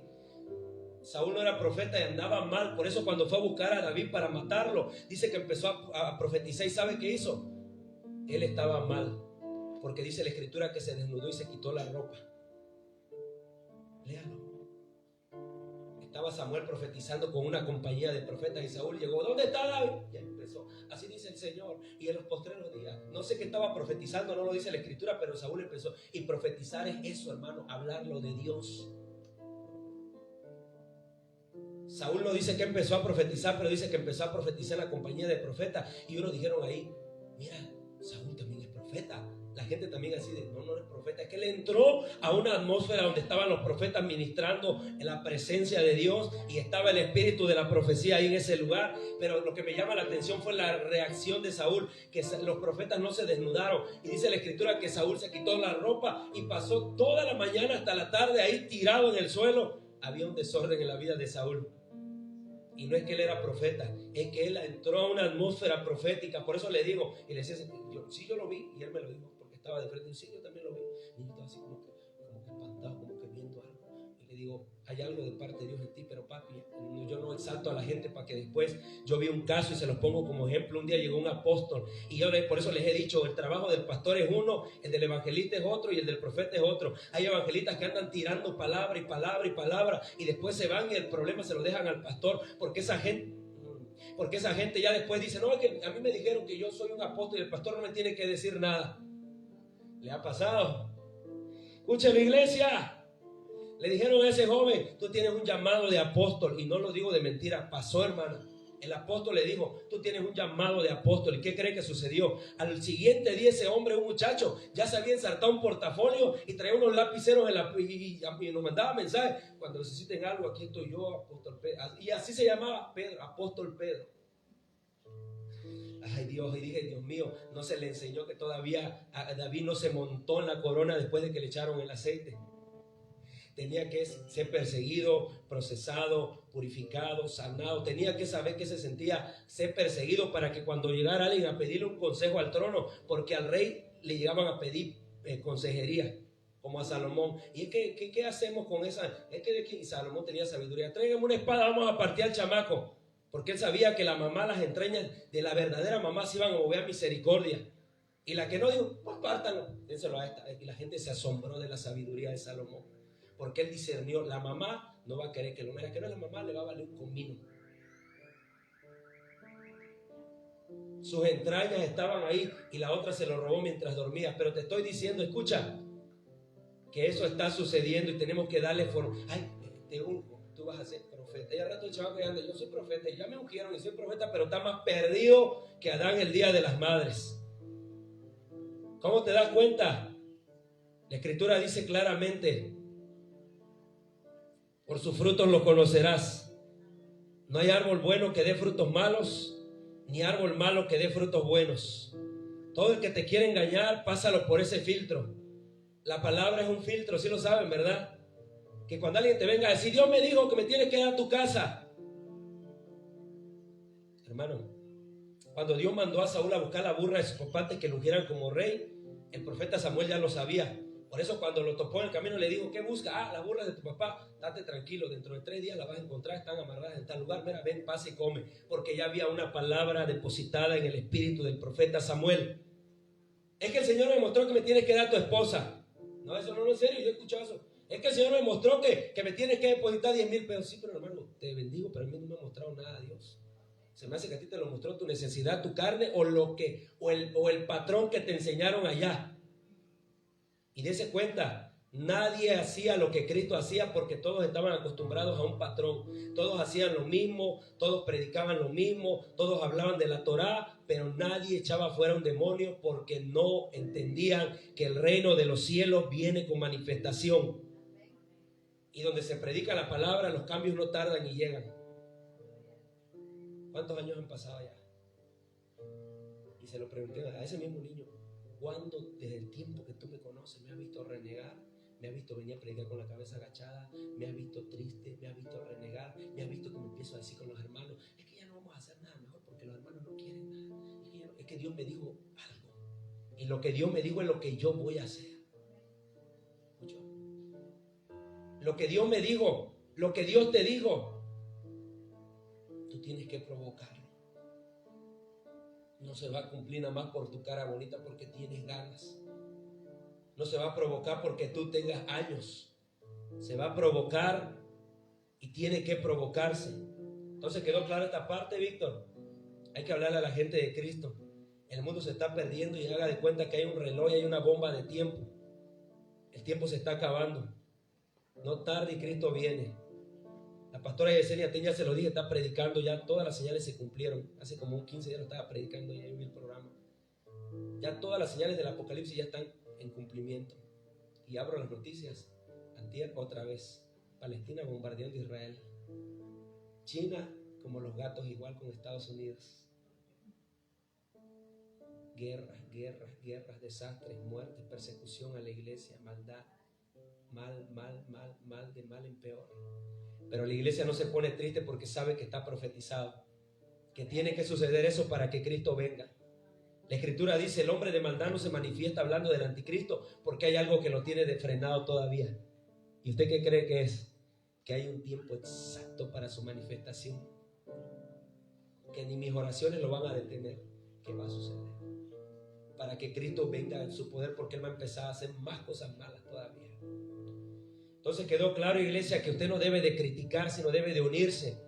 Saúl no era profeta y andaba mal. Por eso cuando fue a buscar a David para matarlo, dice que empezó a profetizar. ¿Y sabe qué hizo? Él estaba mal, porque dice la escritura que se desnudó y se quitó la ropa. Léalo. Estaba Samuel profetizando con una compañía de profetas y Saúl llegó, ¿dónde está David? Ya empezó, así dice el Señor. Y en los postreros días, no sé qué estaba profetizando, no lo dice la escritura, pero Saúl empezó. Y profetizar es eso, hermano, hablarlo de Dios. Saúl no dice que empezó a profetizar, pero dice que empezó a profetizar en la compañía de profetas. Y unos dijeron ahí, mira, Saúl también es profeta. La gente también así de, no es profeta. Es que él entró a una atmósfera donde estaban los profetas ministrando en la presencia de Dios, y estaba el espíritu de la profecía ahí en ese lugar. Pero lo que me llama la atención fue la reacción de Saúl, que los profetas no se desnudaron. Y dice la escritura que Saúl se quitó la ropa y pasó toda la mañana hasta la tarde ahí tirado en el suelo. Había un desorden en la vida de Saúl. Y no es que él era profeta, es que él entró a una atmósfera profética. Por eso le digo, y le decía, yo lo vi, y él me lo dijo, porque estaba de frente. Y sí, yo también lo vi. Y yo estaba así como que espantado, como que viendo algo. Y le digo, hay algo de parte de Dios en ti, pero papi, yo no exalto a la gente para que después. Yo vi un caso y se los pongo como ejemplo. Un día llegó un apóstol, y yo por eso les he dicho, el trabajo del pastor es uno, el del evangelista es otro, y el del profeta es otro. Hay evangelistas que andan tirando palabra y palabra y palabra, y después se van y el problema se lo dejan al pastor, porque esa gente ya después dice, no, es que a mí me dijeron que yo soy un apóstol y el pastor no me tiene que decir nada. ¿Le ha pasado? Escucha, la iglesia. Le dijeron a ese joven, tú tienes un llamado de apóstol, y no lo digo de mentira, pasó, hermano. El apóstol le dijo, tú tienes un llamado de apóstol. ¿Y qué cree que sucedió? Al siguiente día ese hombre, un muchacho, ya se había ensartado un portafolio y traía unos lapiceros y nos mandaba mensajes. Cuando necesiten algo, aquí estoy yo, apóstol Pedro. Y así se llamaba Pedro, apóstol Pedro. Ay Dios, y dije, Dios mío, no se le enseñó que todavía a David no se montó en la corona después de que le echaron el aceite. Tenía que ser perseguido, procesado, purificado, sanado. Tenía que saber que se sentía ser perseguido para que cuando llegara alguien a pedirle un consejo al trono, porque al rey le llegaban a pedir consejería, como a Salomón. ¿Y es que qué hacemos con esa? Es que Salomón tenía sabiduría. Tráigame una espada, vamos a partir al chamaco. Porque él sabía que la mamá, las entrañas de la verdadera mamá se iban a mover a misericordia. Y la que no dijo, pues pártanlo, dénselo a esta. Y la gente se asombró de la sabiduría de Salomón. Porque él discernió, la mamá no va a querer que lo vea, que no, la mamá le va a valer un comino. Sus entrañas estaban ahí y la otra se lo robó mientras dormía. Pero te estoy diciendo, escucha, que eso está sucediendo y tenemos que darle forma. Ay, te unjo, tú vas a ser profeta. Y al rato el chaval que anda, yo soy profeta, y ya me ungieron y soy profeta, pero está más perdido que Adán el día de las madres. ¿Cómo te das cuenta? La escritura dice claramente, por sus frutos los conocerás. No hay árbol bueno que dé frutos malos, ni árbol malo que dé frutos buenos. Todo el que te quiere engañar, pásalo por ese filtro. La palabra es un filtro, sí lo saben, ¿verdad? Que cuando alguien te venga a decir, Dios me dijo que me tienes que dar tu casa. Hermano, cuando Dios mandó a Saúl a buscar la burra de su papá antes que lo ungieran como rey, el profeta Samuel ya lo sabía. Por eso cuando lo topó en el camino le dijo, ¿qué busca? La burra de tu papá. Date tranquilo, dentro de 3 días la vas a encontrar, están amarradas en tal lugar. Mira, ven, pasa y come. Porque ya había una palabra depositada en el espíritu del profeta Samuel. Es que el Señor me mostró que me tienes que dar tu esposa. No, eso no es serio, yo he escuchado eso. Es que el Señor me mostró que me tienes que depositar 10,000 pesos. Sí, pero hermano, te bendigo, pero a mí no me ha mostrado nada Dios. Se me hace que a ti te lo mostró tu necesidad, tu carne o el patrón que te enseñaron allá. Y dése cuenta, nadie hacía lo que Cristo hacía porque todos estaban acostumbrados a un patrón. Todos hacían lo mismo, todos predicaban lo mismo, todos hablaban de la Torá, pero nadie echaba fuera un demonio porque no entendían que el reino de los cielos viene con manifestación. Y donde se predica la palabra, los cambios no tardan y llegan. ¿Cuántos años han pasado ya? Y se lo pregunté a ese mismo niño. ¿Cuándo, desde el tiempo que tú me conoces, me has visto renegar? Me has visto venir a predicar con la cabeza agachada, me has visto triste, me has visto renegar, me has visto que me empiezo a decir con los hermanos, es que ya no vamos a hacer nada mejor porque los hermanos no quieren nada. Es que Dios me dijo algo. Y lo que Dios me dijo es lo que yo voy a hacer. ¿Escuchó? Lo que Dios me dijo, lo que Dios te dijo, tú tienes que provocarlo. No se va a cumplir nada más por tu cara bonita porque tienes ganas. No se va a provocar porque tú tengas años. Se va a provocar y tiene que provocarse. Entonces, ¿quedó clara esta parte, Víctor? Hay que hablarle a la gente de Cristo. El mundo se está perdiendo y haga de cuenta que hay un reloj y hay una bomba de tiempo. El tiempo se está acabando. No tarde y Cristo viene. La pastora Yesenia Teña se lo dije, está predicando ya, todas las señales se cumplieron. Hace como 15 días lo estaba predicando ya en el programa. Ya todas las señales del Apocalipsis ya están en cumplimiento. Y abro las noticias. Antier otra vez. Palestina bombardeando Israel. China como los gatos, igual con Estados Unidos. Guerras, desastres, muertes, persecución a la iglesia, maldad. Mal, de mal en peor. Pero la iglesia no se pone triste porque sabe que está profetizado, que tiene que suceder eso para que Cristo venga. La Escritura dice, el hombre de maldad no se manifiesta, hablando del anticristo, porque hay algo que lo tiene frenado todavía. ¿Y usted qué cree que es? Que hay un tiempo exacto para su manifestación, que ni mis oraciones lo van a detener. ¿Qué va a suceder? Para que Cristo venga en su poder, porque Él va a empezar a hacer más cosas malas todavía. Entonces quedó claro, iglesia, que usted no debe de criticar, sino debe de unirse.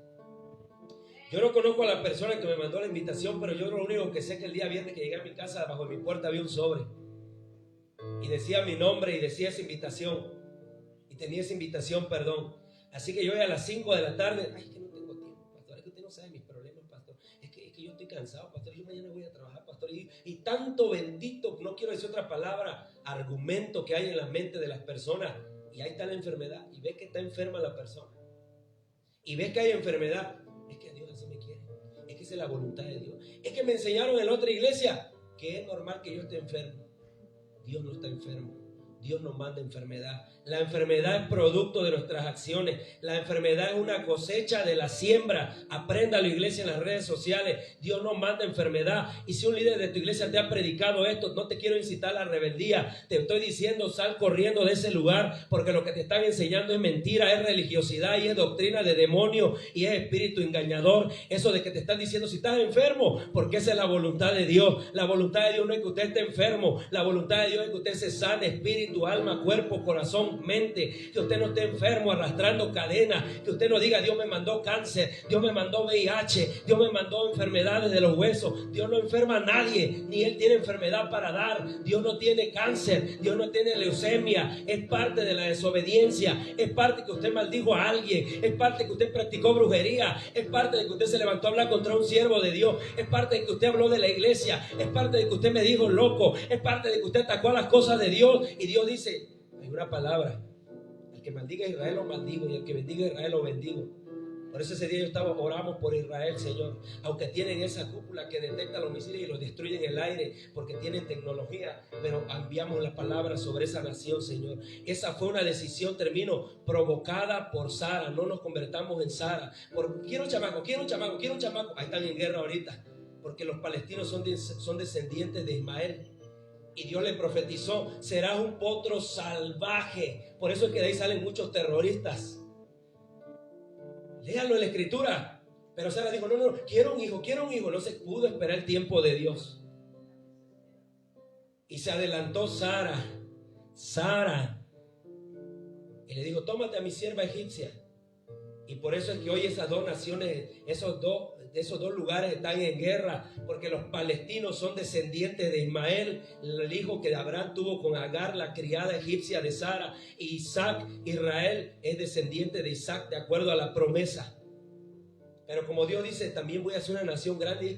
Yo no conozco a la persona que me mandó la invitación, pero yo lo único que sé es que el día viernes que llegué a mi casa, bajo mi puerta había un sobre. Y decía mi nombre y decía esa invitación. Y tenía esa invitación, perdón. Así que yo a las 5 de la tarde, ay, que no tengo tiempo, pastor, es que usted no sabe mis problemas, pastor. Es que yo estoy cansado, pastor, yo mañana voy a trabajar, pastor. Y tanto bendito, no quiero decir otra palabra, argumento que hay en la mente de las personas. Y ahí está la enfermedad. Y ves que está enferma la persona. Y ves que hay enfermedad. Es que Dios así me quiere. Es que esa es la voluntad de Dios. Es que me enseñaron en la otra iglesia que es normal que yo esté enfermo. Dios no está enfermo. Dios nos manda enfermedad. La enfermedad es producto de nuestras acciones. La enfermedad es una cosecha de la siembra. Apréndalo, iglesia, en las redes sociales. Dios nos manda enfermedad. Y si un líder de tu iglesia te ha predicado esto, no te quiero incitar a la rebeldía. Te estoy diciendo, sal corriendo de ese lugar, porque lo que te están enseñando es mentira, es religiosidad y es doctrina de demonio y es espíritu engañador. Eso de que te están diciendo si estás enfermo, porque esa es la voluntad de Dios. La voluntad de Dios no es que usted esté enfermo. La voluntad de Dios es que usted se sane espíritu, alma, cuerpo, corazón, mente. Que usted no esté enfermo arrastrando cadenas. Que usted no diga Dios me mandó cáncer, Dios me mandó VIH, Dios me mandó enfermedades de los huesos. Dios no enferma a nadie, ni Él tiene enfermedad para dar. Dios no tiene cáncer, Dios no tiene leucemia. Es parte de la desobediencia, es parte que usted maldijo a alguien, es parte que usted practicó brujería, es parte de que usted se levantó a hablar contra un siervo de Dios, es parte de que usted habló de la iglesia, es parte de que usted me dijo loco, es parte de que usted atacó a las cosas de Dios. Y Dios dice, hay una palabra: el que maldiga a Israel lo maldigo, y el que bendiga a Israel lo bendigo. Por eso ese día oramos por Israel, Señor. Aunque tienen esa cúpula que detecta los misiles y los destruye en el aire porque tienen tecnología, pero enviamos la palabra sobre esa nación, Señor. Esa fue una decisión, termino, provocada por Sara. No nos convertamos en Sara. Quiero un chamaco. Ahí están en guerra ahorita, porque los palestinos son descendientes de Ismael. Y Dios le profetizó: serás un potro salvaje. Por eso es que de ahí salen muchos terroristas. Léalo en la escritura. Pero Sara dijo: no, quiero un hijo. No se pudo esperar el tiempo de Dios. Y se adelantó Sara. Y le dijo: tómate a mi sierva egipcia. Y por eso es que hoy esas dos naciones, esos dos lugares están en guerra, porque los palestinos son descendientes de Ismael, el hijo que Abraham tuvo con Agar, la criada egipcia de Sara. Y Israel es descendiente de Isaac de acuerdo a la promesa. Pero como Dios dice: también voy a hacer una nación grande,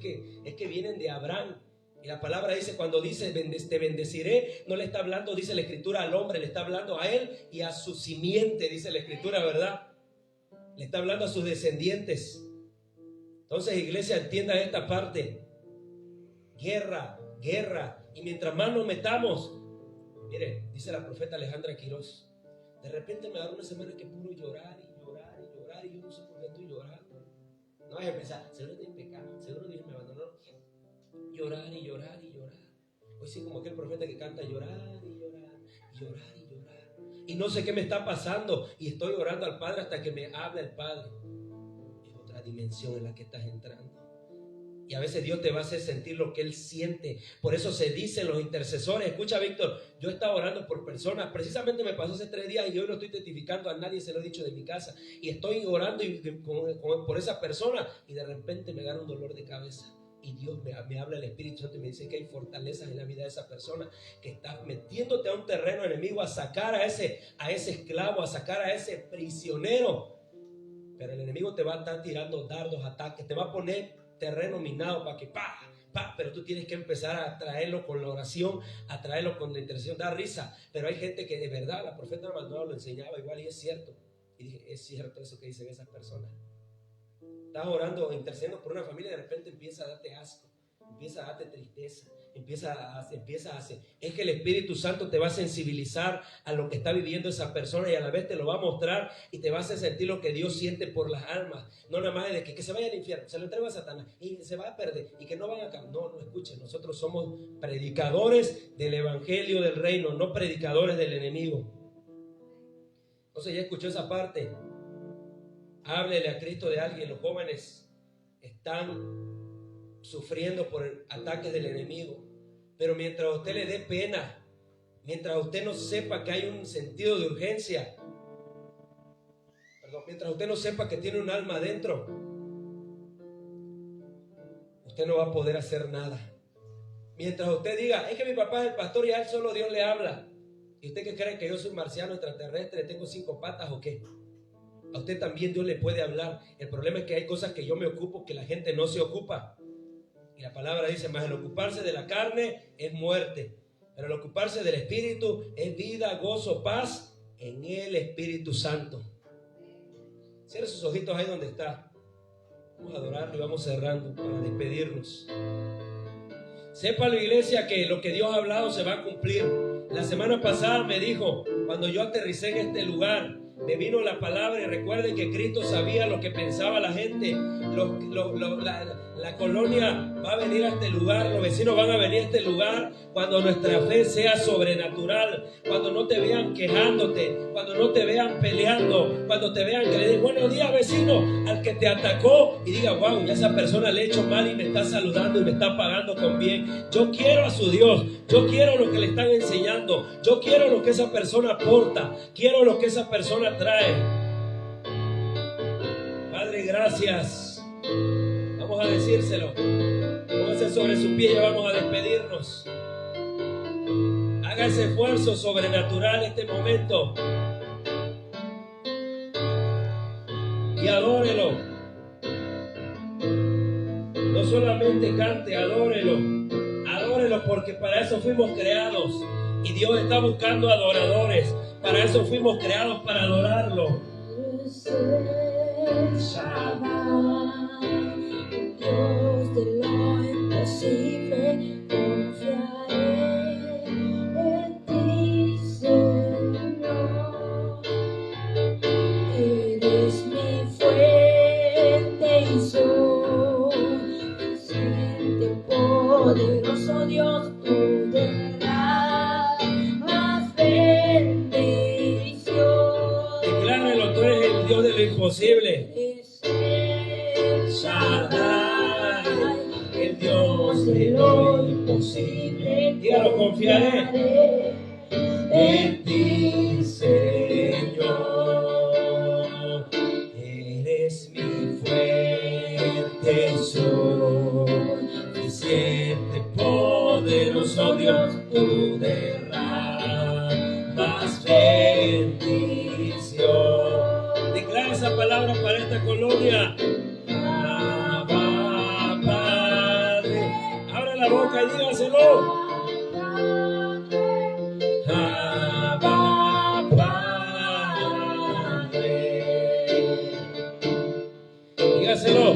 es que vienen de Abraham. Y la palabra dice, cuando dice te bendeciré, no le está hablando, dice la escritura, al hombre, le está hablando a él y a su simiente, dice la escritura, ¿verdad? Le está hablando a sus descendientes. Entonces, iglesia, entienda esta parte. Guerra. Y mientras más nos metamos, mire, dice la profeta Alejandra Quiroz, de repente me da una semana que puro llorar, y yo no sé por qué estoy llorando. No vas a empezar, seguro estoy en pecado, seguro Dios me abandonó. Llorar. Hoy sí, como aquel profeta que canta: llorar. Y no sé qué me está pasando, y estoy orando al Padre hasta que me habla el Padre. Es otra dimensión en la que estás entrando. Y a veces Dios te va a hacer sentir lo que Él siente. Por eso se dicen los intercesores. Escucha, Víctor, yo estaba orando por personas. Precisamente me pasó hace 3 días y hoy no estoy testificando a nadie, se lo he dicho de mi casa. Y estoy orando por esa persona y de repente me gana un dolor de cabeza. Y Dios me habla el Espíritu Santo y me dice que hay fortalezas en la vida de esa persona, que estás metiéndote a un terreno enemigo a sacar a ese esclavo, a sacar a ese prisionero. Pero el enemigo te va a estar tirando dardos, ataques, te va a poner terreno minado para que pero tú tienes que empezar a traerlo con la oración, a traerlo con la intercesión. Da risa, pero hay gente que de verdad, la profeta Maldonado lo enseñaba igual y es cierto. Y dije: es cierto eso que dicen esas personas. Estás orando, intercediendo por una familia y de repente empieza a darte asco, empieza a darte tristeza, empieza a hacer. Es que el Espíritu Santo te va a sensibilizar a lo que está viviendo esa persona y a la vez te lo va a mostrar y te va a hacer sentir lo que Dios siente por las almas. No nada más de que se vaya al infierno, se lo entrega a Satanás y se va a perder y que no van a cambiar. No, escuchen, nosotros somos predicadores del evangelio del reino, no predicadores del enemigo. Entonces, ya escuchó esa parte. Háblele a Cristo de alguien. Los jóvenes están sufriendo por ataques del enemigo, pero mientras a usted le dé pena, mientras usted no sepa que hay un sentido de urgencia, mientras usted no sepa que tiene un alma adentro, usted no va a poder hacer nada. Mientras usted diga: es que mi papá es el pastor y a él solo Dios le habla. ¿Y usted qué cree? ¿Que yo soy marciano, extraterrestre, tengo 5 patas o qué? A usted también Dios le puede hablar. El problema es que hay cosas que yo me ocupo que la gente no se ocupa. Y la palabra dice: más el ocuparse de la carne es muerte, pero el ocuparse del Espíritu es vida, gozo, paz en el Espíritu Santo. Cierre sus ojitos ahí donde está. Vamos a adorarlo y vamos cerrando para despedirnos. Sepa la iglesia que lo que Dios ha hablado se va a cumplir. La semana pasada me dijo, cuando yo aterricé en este lugar, me vino la palabra, y recuerden que Cristo sabía lo que pensaba la gente. La colonia va a venir a este lugar, los vecinos van a venir a este lugar cuando nuestra fe sea sobrenatural, cuando no te vean quejándote, cuando no te vean peleando, cuando te vean que le des buenos días, vecino, al que te atacó y diga: wow, ya esa persona le he hecho mal y me está saludando y me está pagando con bien. Yo quiero a su Dios, yo quiero lo que le están enseñando, yo quiero lo que esa persona aporta, quiero lo que esa persona trae. Padre, gracias. Vamos a decírselo. Póngase sobre su pie y ya vamos a despedirnos. Haga ese esfuerzo sobrenatural este momento y adórelo. No solamente cante, adórelo. Adórelo, porque para eso fuimos creados y Dios está buscando adoradores. Para eso fuimos creados, para adorarlo. Shaddai, Dios de lo imposible, confiaré en ti, Señor. Eres mi fuente y suficiente, poderoso Dios, tú derramas bendición. Decláralo, tú eres el Dios de lo imposible. Es el Shaddai, el Dios de lo imposible. Dígalo, confiaré en ti, Señor. Eres mi fuente y suficiente, poderoso Dios, tú derramas bendición. Declara esa palabra para esta colonia. Abba, Padre. Abra la boca y dígaselo. Abba, Padre. Dígaselo.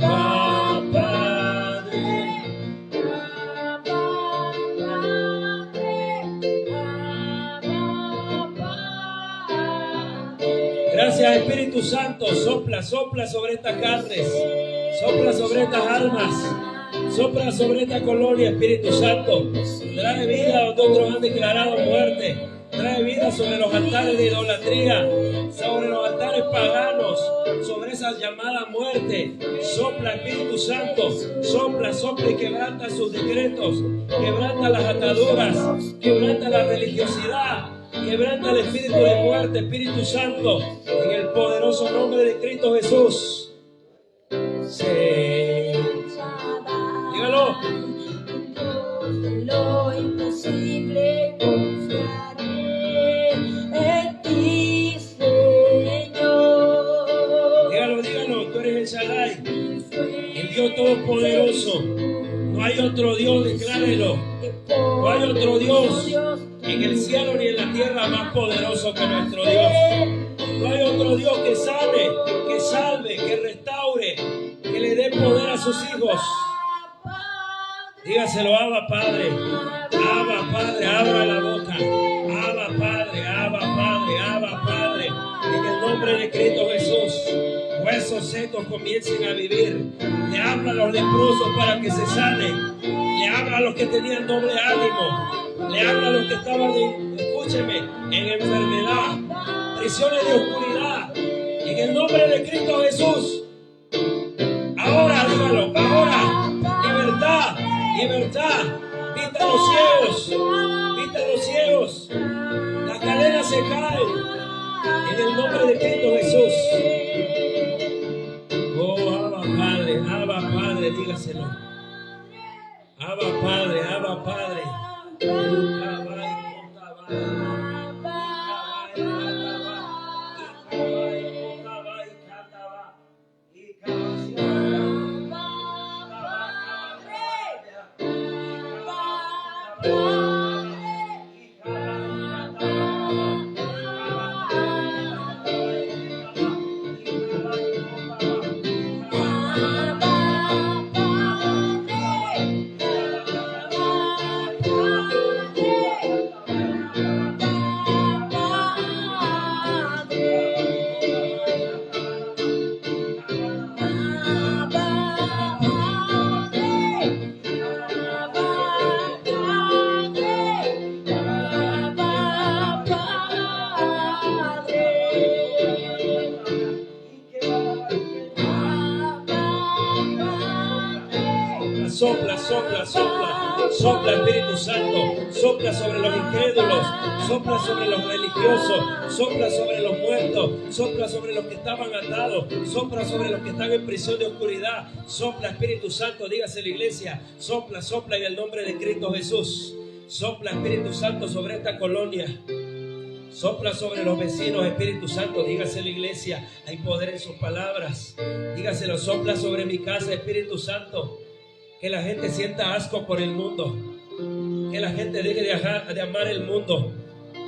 Abba, Padre. Gracias, Espíritu Santo. Sopla, sopla sobre estas carnes. Sopla sobre estas almas. Sopla sobre esta colonia, Espíritu Santo. Trae vida donde otros han declarado muerte. Trae vida sobre los altares de idolatría, sobre los altares paganos, sobre esa llamada muerte. Sopla, Espíritu Santo. Sopla, sopla y quebranta sus decretos. Quebranta las ataduras. Quebranta la religiosidad. Quebranta el espíritu de muerte, Espíritu Santo. En el poderoso nombre de Cristo Jesús. Sí. Dígalo. Dios de lo imposible, confiaré en ti, Señor. Dígalo, dígalo. Tú eres el Shaddai, el Dios Todopoderoso. No hay otro Dios, declárelo. No hay otro Dios en el cielo ni en la tierra más poderoso que nuestro Dios. No hay otro Dios que sane, que salve, que restaure, que le dé poder a sus hijos. Dígaselo, Abba Padre. Abba Padre, abra la boca. Abba Padre, Abba Padre, Abba Padre. En el nombre de Cristo Jesús, huesos secos comiencen a vivir. Le habla a los leprosos para que se sanen. Le habla a los que tenían doble ánimo. Le habla a los que estaban, escúcheme, en enfermedad, prisiones de oscuridad. En el nombre de Cristo Jesús. Ahora, dígalo, ahora. Libertad, libertad. Vista a los ciegos. Vista a los ciegos. Las cadenas se caen. En el nombre de Cristo Jesús. Oh, Abba Padre, dígaselo. Abba Padre, Abba Padre. Sopla, sopla, sopla, sopla, Espíritu Santo, sopla sobre los incrédulos, sopla sobre los religiosos, sopla sobre los muertos, sopla sobre los que estaban atados, sopla sobre los que están en prisión de oscuridad, sopla, Espíritu Santo, dígase la iglesia, sopla, sopla en el nombre de Cristo Jesús, sopla, Espíritu Santo, sobre esta colonia. Sopla sobre los vecinos, Espíritu Santo, dígase la iglesia, hay poder en sus palabras, dígaselo, sopla sobre mi casa, Espíritu Santo. Que la gente sienta asco por el mundo. Que la gente deje de amar el mundo.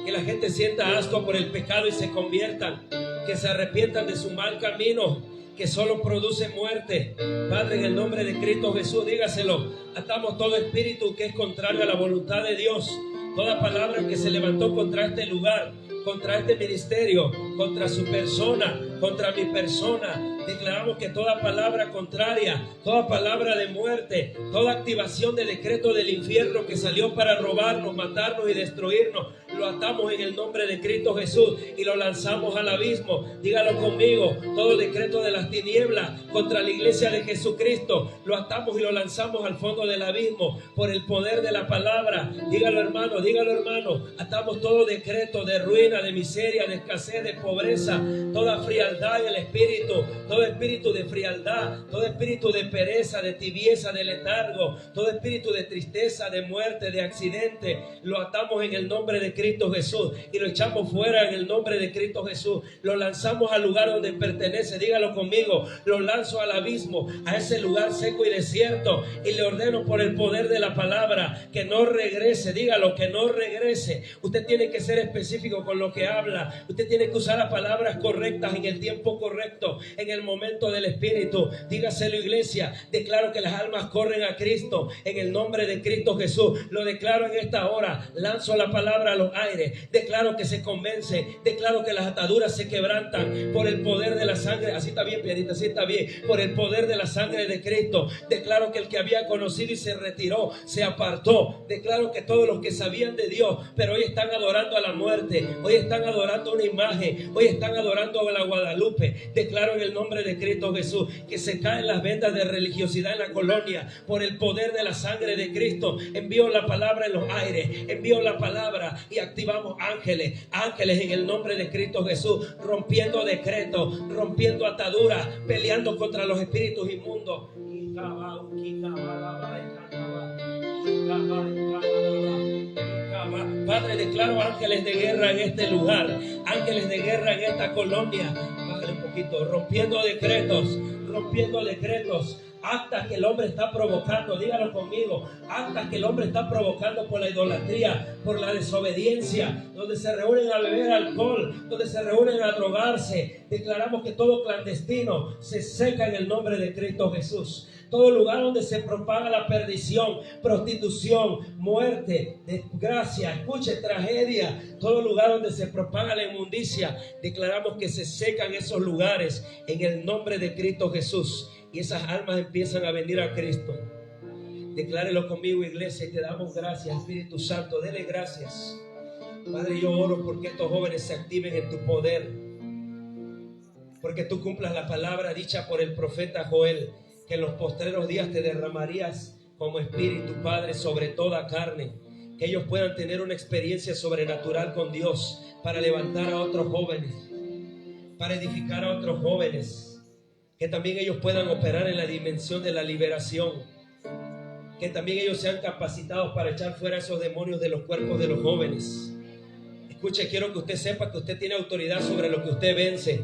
Que la gente sienta asco por el pecado y se conviertan. que se arrepientan de su mal camino, que solo produce muerte. Padre, en el nombre de Cristo Jesús, dígaselo. Atamos todo espíritu que es contrario a la voluntad de Dios. Toda palabra que se levantó contra este lugar, contra este ministerio, contra su persona, contra mi persona. Declaramos que toda palabra contraria, toda palabra de muerte, toda activación de decreto del infierno que salió para robarnos, matarnos y destruirnos, lo atamos en el nombre de Cristo Jesús y lo lanzamos al abismo. Dígalo conmigo. Todo decreto de las tinieblas contra la iglesia de Jesucristo, lo atamos y lo lanzamos al fondo del abismo por el poder de la palabra. Dígalo, hermano, dígalo, hermano. Atamos todo decreto de ruina, de miseria, de escasez, de pobreza, toda frialdad en el espíritu, todo espíritu de frialdad, todo espíritu de pereza, de tibieza, de letargo, todo espíritu de tristeza, de muerte, de accidente, lo atamos en el nombre de Cristo Jesús y lo echamos fuera en el nombre de Cristo Jesús. Lo lanzamos al lugar donde pertenece. Dígalo conmigo. Lo lanzo al abismo, a ese lugar seco y desierto, y le ordeno por el poder de la palabra que no regrese. Dígalo, que no regrese. Usted tiene que ser específico con lo que habla. Usted tiene que usar las palabras correctas en el tiempo correcto, en el momento del Espíritu. Dígaselo, iglesia. Declaro que las almas corren a Cristo en el nombre de Cristo Jesús. Lo declaro en esta hora. Lanzo la palabra a los aires. Declaro que se convence. Declaro que las ataduras se quebrantan por el poder de la sangre. Así está bien, pianita, así está bien. Por el poder de la sangre de Cristo. Declaro que el que había conocido y se retiró, se apartó. Declaro que todos los que sabían de Dios, pero hoy están adorando a la muerte, hoy están adorando una imagen, hoy están adorando a la Guadalupe. Declaro en el nombre de Cristo Jesús que se caen las vendas de religiosidad en la colonia por el poder de la sangre de Cristo. Envío la palabra en los aires, envío la palabra y activamos ángeles, ángeles en el nombre de Cristo Jesús, rompiendo decretos, rompiendo ataduras, peleando contra los espíritus inmundos. Padre, declaro ángeles de guerra en este lugar, ángeles de guerra en esta colonia. Bájale un poquito. Rompiendo decretos, actas que el hombre está provocando. Dígalo conmigo. Actas que el hombre está provocando por la idolatría, por la desobediencia, donde se reúnen a beber alcohol, donde se reúnen a drogarse. Declaramos que todo clandestino se seca en el nombre de Cristo Jesús. Todo lugar donde se propaga la perdición, prostitución, muerte, desgracia, escuche, tragedia, todo lugar donde se propaga la inmundicia, declaramos que se secan esos lugares en el nombre de Cristo Jesús. Y esas almas empiezan a venir a Cristo. Declárelo conmigo, iglesia, y te damos gracias, Espíritu Santo. Dele gracias. Padre, yo oro porque estos jóvenes se activen en tu poder, porque tú cumplas la palabra dicha por el profeta Joel, que en los postreros días te derramarías como espíritu, Padre, sobre toda carne. Que ellos puedan tener una experiencia sobrenatural con Dios para levantar a otros jóvenes, para edificar a otros jóvenes. Que también ellos puedan operar en la dimensión de la liberación. Que también ellos sean capacitados para echar fuera esos demonios de los cuerpos de los jóvenes. Escuche, quiero que usted sepa que usted tiene autoridad sobre lo que usted vence.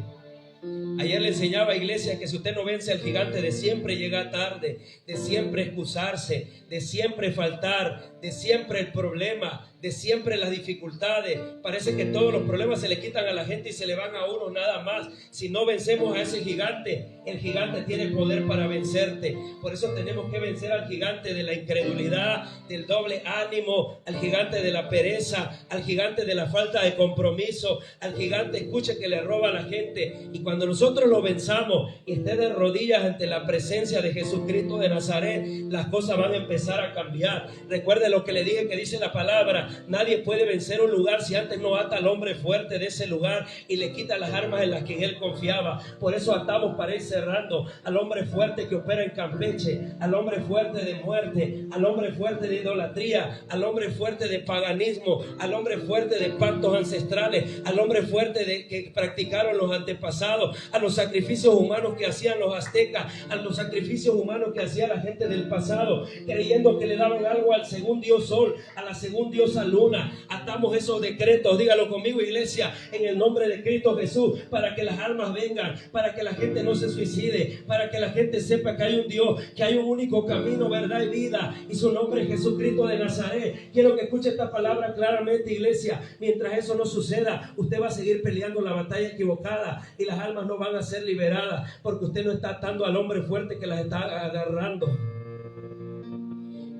Ayer le enseñaba a iglesia que si usted no vence al gigante de siempre llegar tarde, de siempre excusarse, de siempre faltar, de siempre el problema, de siempre las dificultades. Parece que todos los problemas se le quitan a la gente y se le van a uno nada más. Si no vencemos a ese gigante, el gigante tiene poder para vencerte. Por eso tenemos que vencer al gigante de la incredulidad, del doble ánimo, al gigante de la pereza, al gigante de la falta de compromiso, al gigante, escuche, que le roba a la gente. Y cuando nosotros lo venzamos y esté de rodillas ante la presencia de Jesucristo de Nazaret, las cosas van a empezar a cambiar. Recuerde lo que le dije, que dice la palabra: nadie puede vencer un lugar si antes no ata al hombre fuerte de ese lugar y le quita las armas en las que en él confiaba. Por eso atamos, para ir cerrando, al hombre fuerte que opera en Campeche, al hombre fuerte de muerte, al hombre fuerte de idolatría, al hombre fuerte de paganismo, al hombre fuerte de pactos ancestrales, al hombre fuerte que practicaron los antepasados, a los sacrificios humanos que hacían los aztecas, a los sacrificios humanos que hacía la gente del pasado, creyendo que le daban algo al segundo dios sol, a la segunda diosa falsa luna. Atamos esos decretos, dígalo conmigo, iglesia, en el nombre de Cristo Jesús, para que las almas vengan, para que la gente no se suicide, para que la gente sepa que hay un Dios, que hay un único camino, verdad y vida, y su nombre es Jesucristo de Nazaret. Quiero que escuche esta palabra claramente, iglesia. Mientras eso no suceda, usted va a seguir peleando la batalla equivocada y las almas no van a ser liberadas, porque usted no está atando al hombre fuerte que las está agarrando.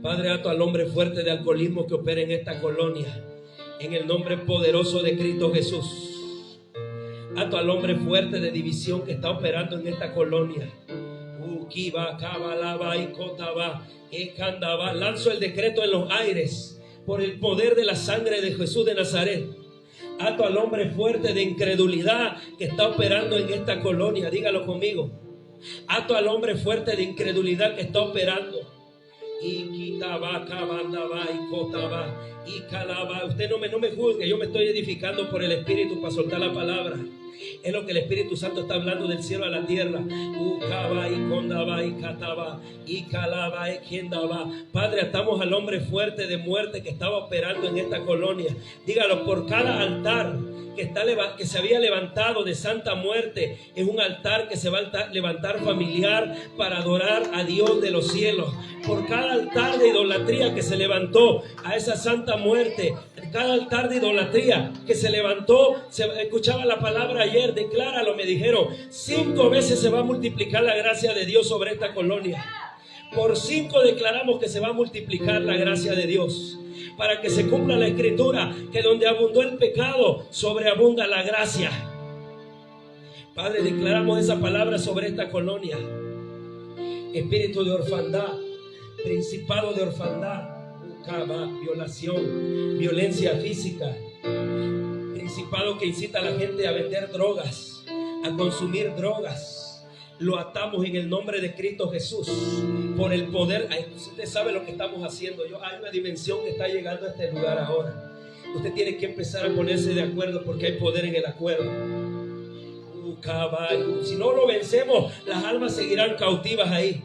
Padre, ato al hombre fuerte de alcoholismo que opera en esta colonia, en el nombre poderoso de Cristo Jesús. Ato al hombre fuerte de división que está operando en esta colonia. Lanzo el decreto en los aires por el poder de la sangre de Jesús de Nazaret. Ato al hombre fuerte de incredulidad que está operando en esta colonia. Dígalo conmigo. Ato al hombre fuerte de incredulidad que está operando. Usted no me juzgue, yo me estoy edificando por el Espíritu para soltar la palabra. Es lo que el Espíritu Santo está hablando del cielo a la tierra. Padre, atamos al hombre fuerte de muerte que estaba operando en esta colonia. Dígalo, por cada altar que se había levantado de santa muerte, es un altar que se va a levantar familiar para adorar a Dios de los cielos. Por cada altar de idolatría que se levantó a esa santa muerte, cada altar de idolatría que se levantó, se escuchaba la palabra ayer, decláralo, me dijeron, 5 veces se va a multiplicar la gracia de Dios sobre esta colonia. Por 5 declaramos que se va a multiplicar la gracia de Dios, para que se cumpla la escritura, que donde abundó el pecado, sobreabunda la gracia. Padre, declaramos esa palabra sobre esta colonia. Espíritu de orfandad, principado de orfandad, violación, violencia física, principado que incita a la gente a vender drogas, a consumir drogas, lo atamos en el nombre de Cristo Jesús, por el poder. Usted sabe lo que estamos haciendo. Hay una dimensión que está llegando a este lugar ahora. Usted tiene que empezar a ponerse de acuerdo, porque hay poder en el acuerdo. Si no lo vencemos, las almas seguirán cautivas ahí.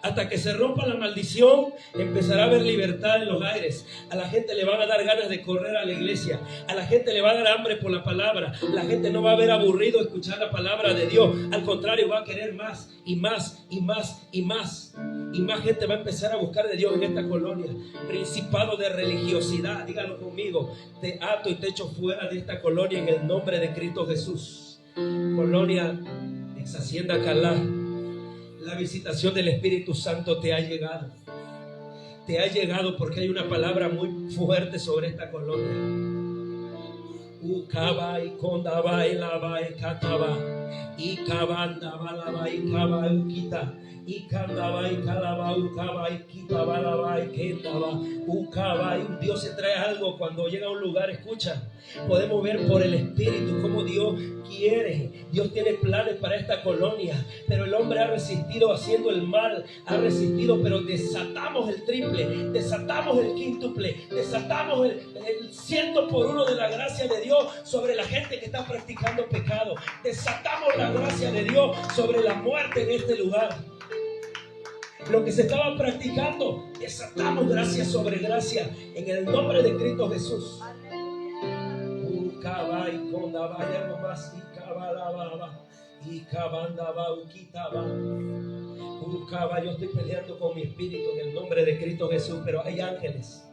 Hasta que se rompa la maldición, empezará a haber libertad en los aires. A la gente le van a dar ganas de correr a la iglesia. A la gente le va a dar hambre por la palabra. La gente no va a ver aburrido escuchar la palabra de Dios. Al contrario, va a querer más y más y más y más. Y más gente va a empezar a buscar de Dios en esta colonia. Principado de religiosidad, díganlo conmigo, te ato y te echo fuera de esta colonia en el nombre de Cristo Jesús. Colonia ex Hacienda Calá, la visitación del Espíritu Santo te ha llegado. Te ha llegado porque hay una palabra muy fuerte sobre esta colonia. Dios se trae algo cuando llega a un lugar. Escucha, podemos ver por el Espíritu cómo Dios quiere. Dios tiene planes para esta colonia, pero el hombre ha resistido haciendo el mal, ha resistido, pero desatamos el triple, desatamos el quíntuple, desatamos el 100% de la gracia de Dios sobre la gente que está practicando pecado. Desatamos la gracia de Dios sobre la muerte en este lugar. Lo que se estaba practicando, desatamos gracia sobre gracia en el nombre de Cristo Jesús. Yo estoy peleando con mi espíritu en el nombre de Cristo Jesús, pero hay ángeles.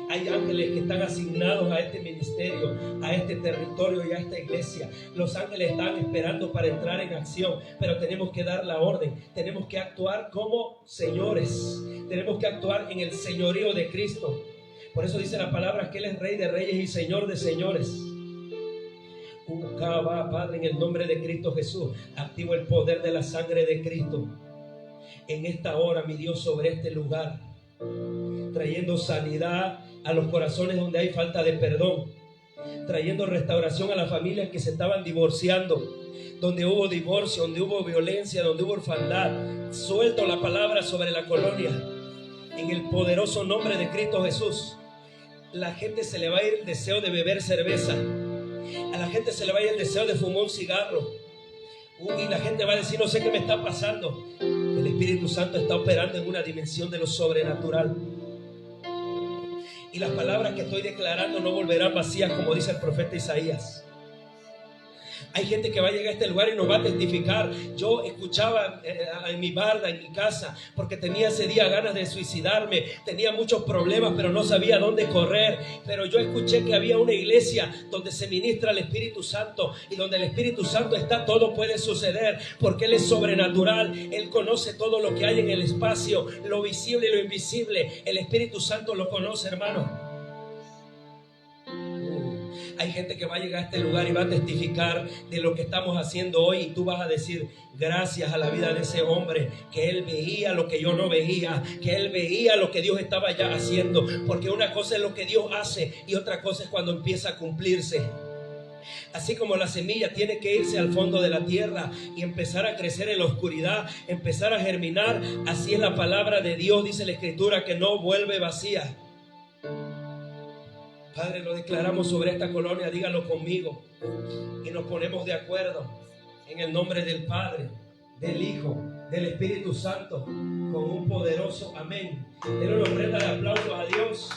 Hay ángeles que están asignados a este ministerio, a este territorio y a esta iglesia. Los ángeles están esperando para entrar en acción, pero tenemos que dar la orden. Tenemos que actuar como señores. Tenemos que actuar en el señorío de Cristo. Por eso dice la palabra que Él es Rey de Reyes y Señor de Señores. Padre, en el nombre de Cristo Jesús, activo el poder de la sangre de Cristo en esta hora, mi Dios, sobre este lugar, trayendo sanidad a los corazones donde hay falta de perdón, trayendo restauración a las familias que se estaban divorciando, donde hubo divorcio, donde hubo violencia, donde hubo orfandad. Suelto la palabra sobre la colonia en el poderoso nombre de Cristo Jesús. La gente se le va a ir el deseo de beber cerveza, a la gente se le va a ir el deseo de fumar un cigarro, y la gente va a decir: no sé qué me está pasando. El Espíritu Santo está operando en una dimensión de lo sobrenatural. Y las palabras que estoy declarando no volverán vacías, como dice el profeta Isaías. Hay gente que va a llegar a este lugar y nos va a testificar. Yo escuchaba en mi barda, en mi casa, porque tenía ese día ganas de suicidarme. Tenía muchos problemas, pero no sabía dónde correr. Pero yo escuché que había una iglesia donde se ministra el Espíritu Santo. Y donde el Espíritu Santo está, todo puede suceder. Porque Él es sobrenatural. Él conoce todo lo que hay en el espacio, lo visible y lo invisible. El Espíritu Santo lo conoce, hermano. Hay gente que va a llegar a este lugar y va a testificar de lo que estamos haciendo hoy, y tú vas a decir gracias a la vida de ese hombre, que él veía lo que yo no veía, que él veía lo que Dios estaba ya haciendo, porque una cosa es lo que Dios hace y otra cosa es cuando empieza a cumplirse. Así como la semilla tiene que irse al fondo de la tierra y empezar a crecer en la oscuridad, empezar a germinar, así es la palabra de Dios, dice la Escritura, que no vuelve vacía. Padre, lo declaramos sobre esta colonia, dígalo conmigo, y nos ponemos de acuerdo en el nombre del Padre, del Hijo, del Espíritu Santo, con un poderoso amén. Denle una ofrenda de aplausos a Dios.